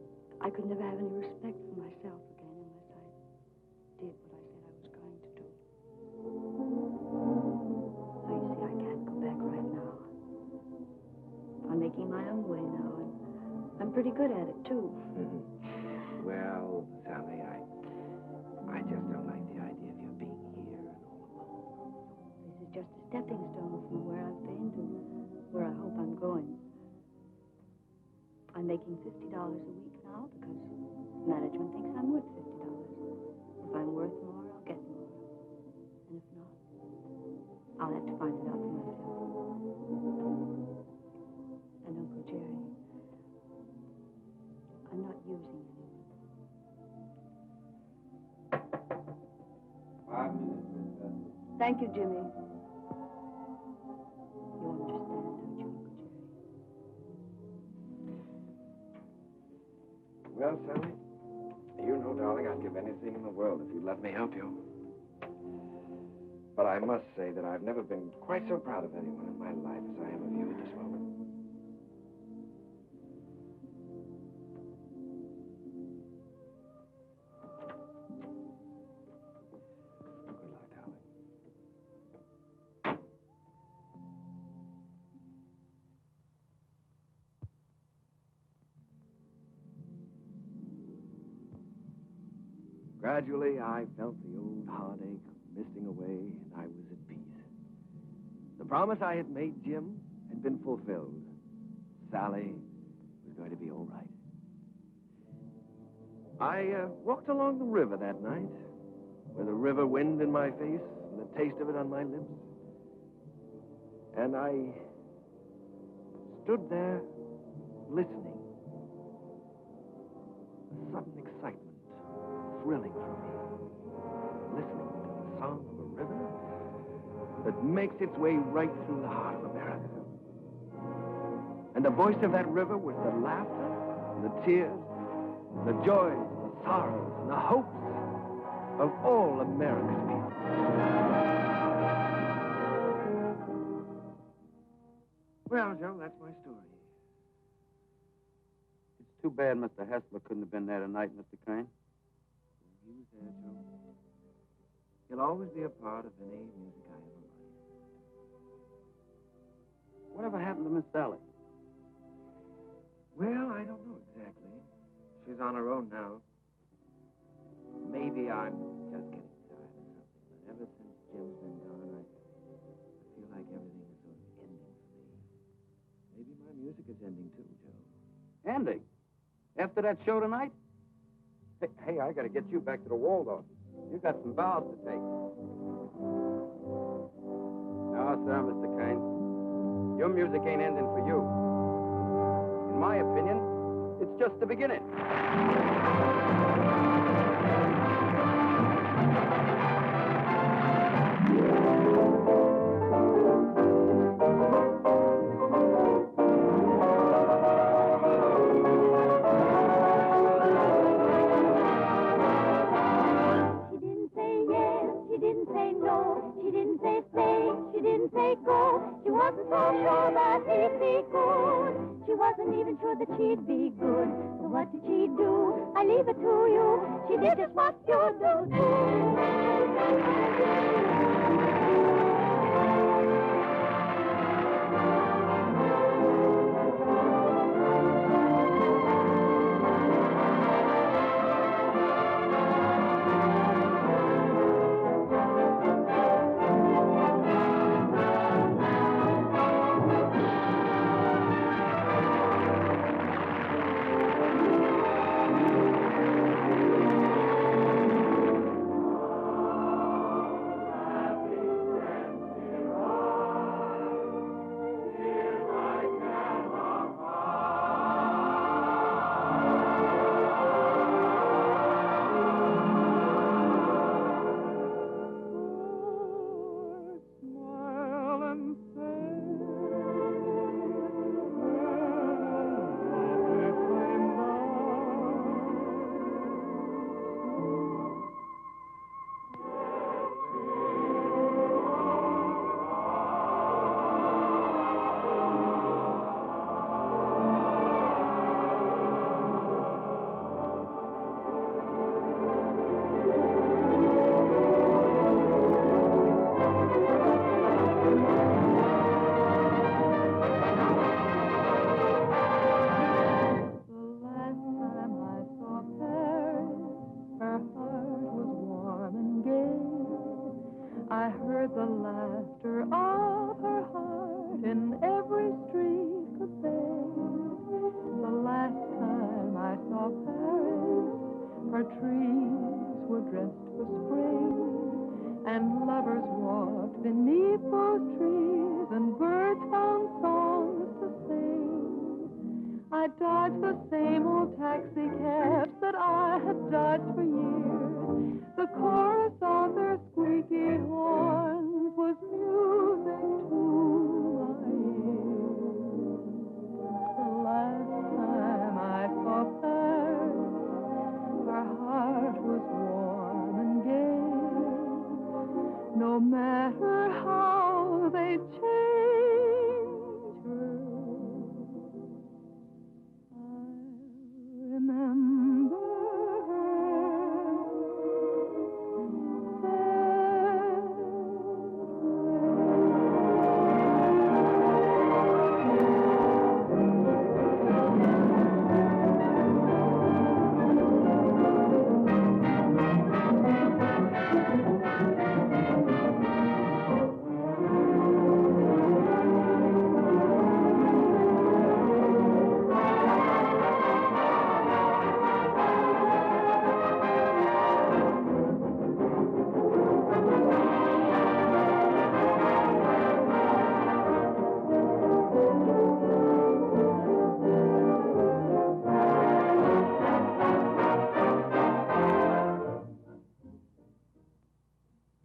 could never have any respect for myself again unless I did what I said I was going to do. Now, you see, I can't go back right now. I'm making my own way now, and I'm pretty good at it, too. Well, Sally, I just don't like the idea of you being here and all alone. This is just a stepping stone from where I've been to where I hope I'm going. I'm making $50 a week now because management thinks I'm worth $50. If I'm worth more, I'll get more. And if not, I'll have to find it out for myself. And Uncle Jerry, I'm not using anyone. 5 minutes, Mister. Thank you, Jimmy. You understand, don't you, Uncle Jerry? Well, Sally, you know, darling, I'd give anything in the world if you'd let me help you. But I must say that I've never been quite so proud of anyone in my life as I am of you at this moment. Good luck, darling. Gradually, I felt the old heartache misting away, and I was at peace. The promise I had made Jim had been fulfilled. Sally was going to be all right. I walked along the river that night, with the river wind in my face and the taste of it on my lips. And I stood there listening. A sudden excitement thrilling through me, listening to the song of a river that makes its way right through the heart of America. And the voice of that river was the laughter, and the tears, and the joys, and the sorrows, and the hopes of all America's people. Well, Joe, that's my story. It's too bad Mr. Hessler couldn't have been there tonight, Mr. Crane. He was there, Joe. He'll always be a part of any music I ever write. Whatever happened to Miss Sally? Well, I don't know exactly. She's on her own now. Maybe I'm just getting tired of something, but ever since Jim's been gone, I feel like everything is sort of ending for me. Maybe my music is ending too, Joe. Ending? After that show tonight? Hey, I gotta get you back to the Waldorf. You got some vows to take. No, sir, Mr. Crane. Your music ain't ending for you. In my opinion, it's just the beginning. wasn't even sure that she'd be good. So what did she do? I leave it to you. She did just what you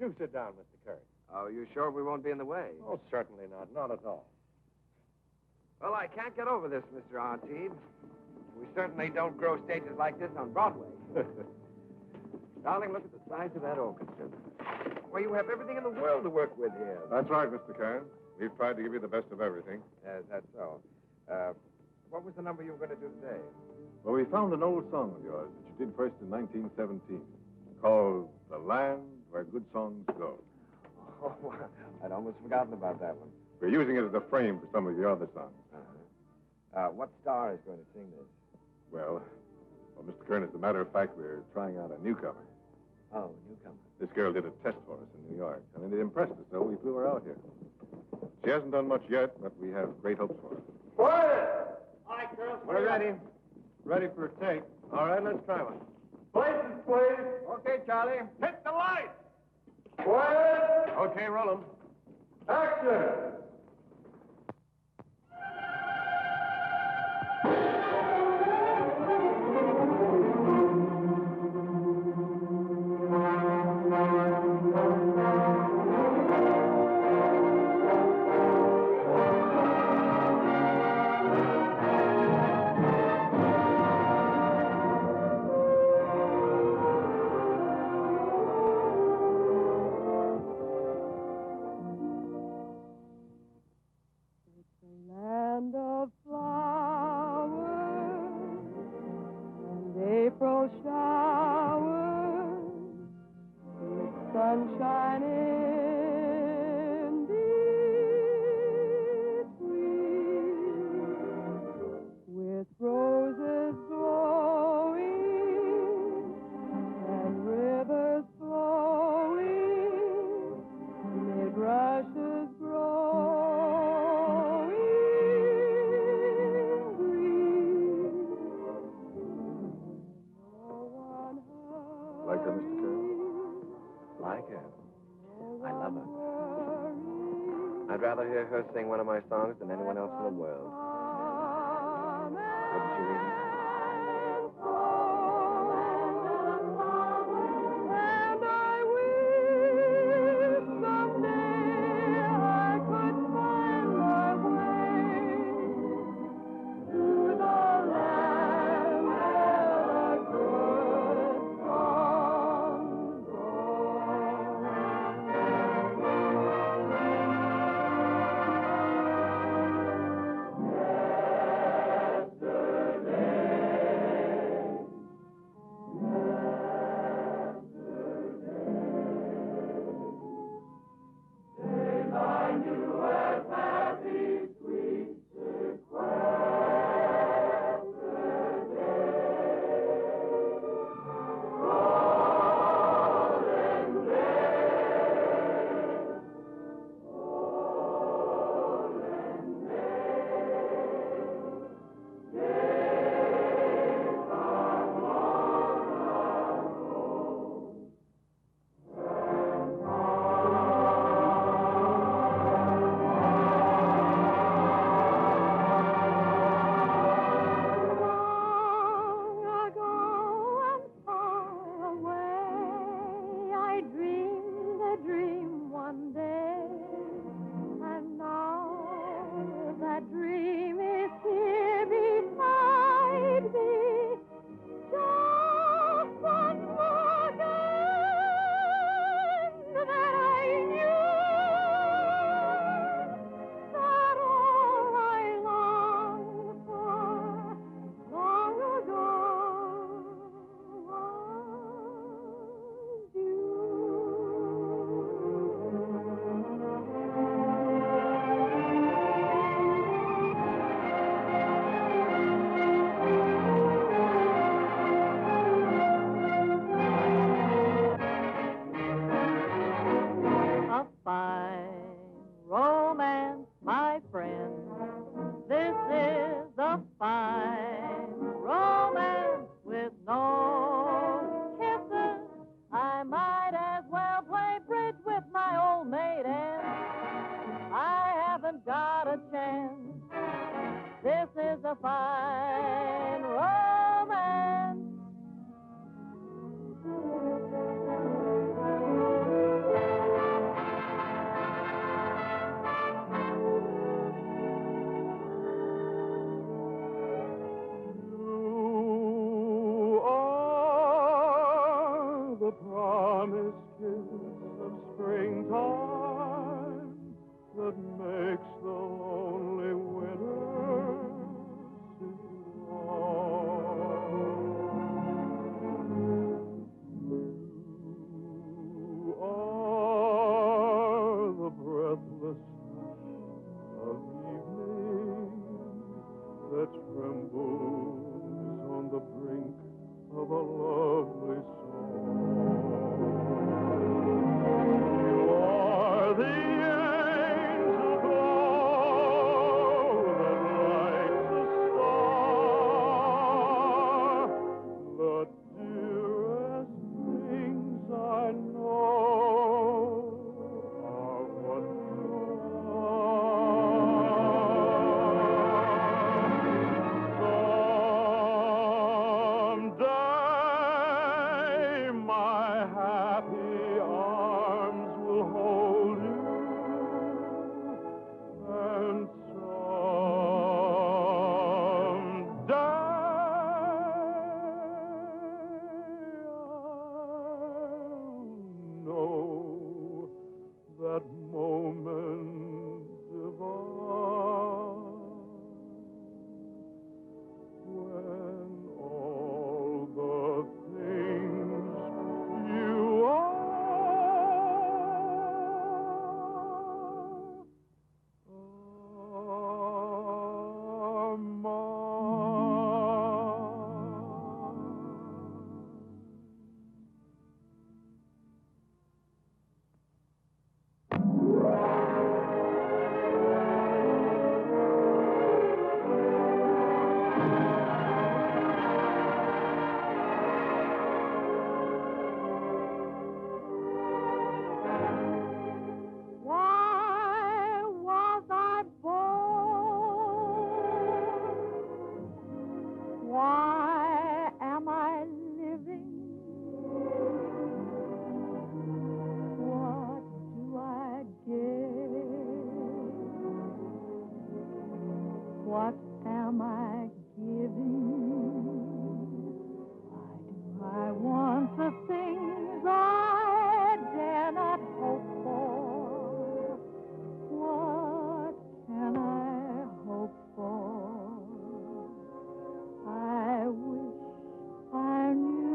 Do sit down, Mr. Curry. Oh, you sure we won't be in the way? Oh, certainly not. Not at all. Well, I can't get over this, Mr. Antibes. We certainly don't grow stages like this on Broadway. Darling, look at the size of that orchestra. Well, you have everything in the world to work with here. That's right, Mr. Cairn. We've tried to give you the best of everything. Yes, that's so. What was the number you were going to do today? Well, we found an old song of yours that you did first in 1917, called The Land Where Good Songs Go. Oh, I'd almost forgotten about that one. We're using it as a frame for some of your other songs. What star is going to sing this? Well, Mr. Kern, as a matter of fact, we're trying out a newcomer. Oh, newcomer. This girl did a test for us in New York, and it impressed us, so we flew her out here. She hasn't done much yet, but we have great hopes for her. Quiet! All right, girls. We're ready. Ready for a take. All right, let's try one. Places, please. Okay, Charlie. Hit the light. Quiet! Okay, roll 'em. Action. April showers with sunshine in between, with roses glowing and rivers flowing, mid rushes growing green. Like her, Mr. Curry? Like her? I love her. I'd rather hear her sing one of my songs than anyone else in the world. Wouldn't you, Edie? And I wish someday I could find my way to the land where the good songs am I giving? Why do I want the things I dare not hope for? What can I hope for? I wish I knew.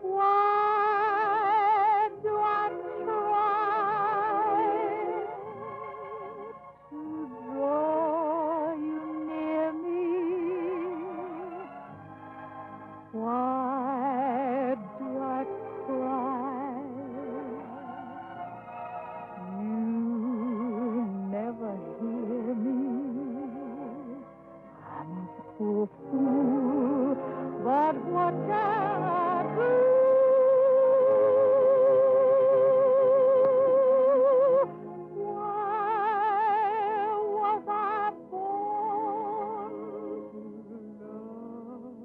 Why do I try to draw you near me? Why do I cry? You never hear me. I'm a poor fool, but what can I do? Why was I born to love?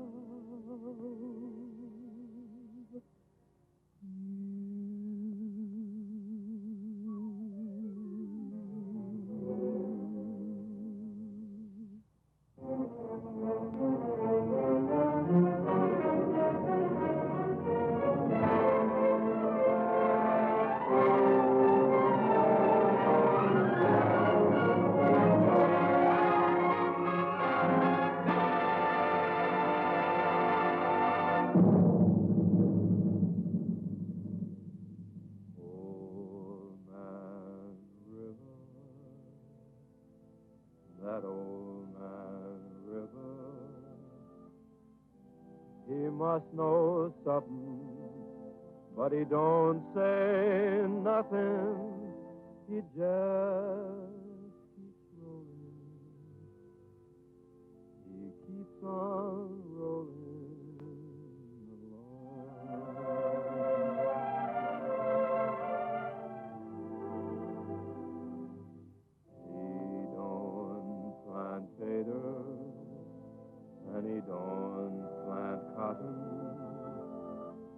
That old man River, he must know something, but he don't say nothing. He just keeps rolling. He keeps on rolling and he don't plant cotton,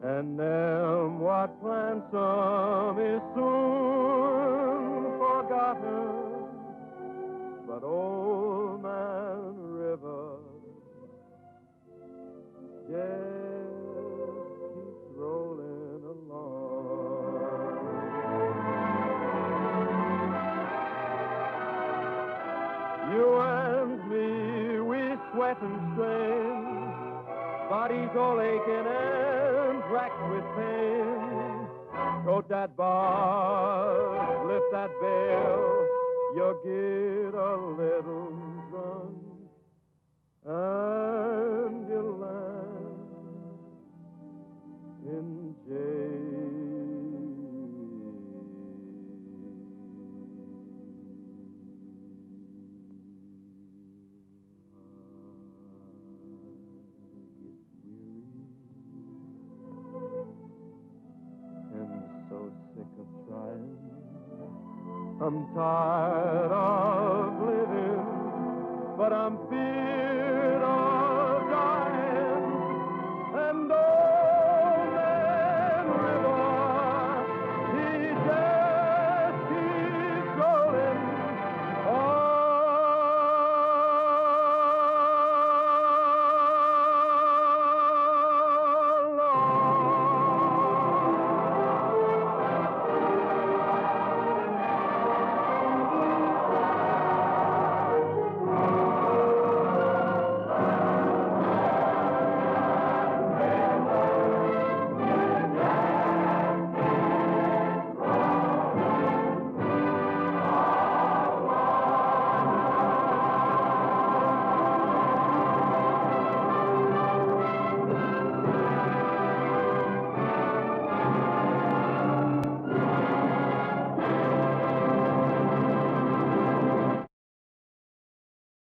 and them what plant some is soon forgotten. But old man River just keeps rolling along. You and me, we sweat and strain, bodies all aching and racked with pain. Tote that bar, lift that bell, you'll get a little drunk, and you'll land in jail. I'm tired of living, but I'm feared of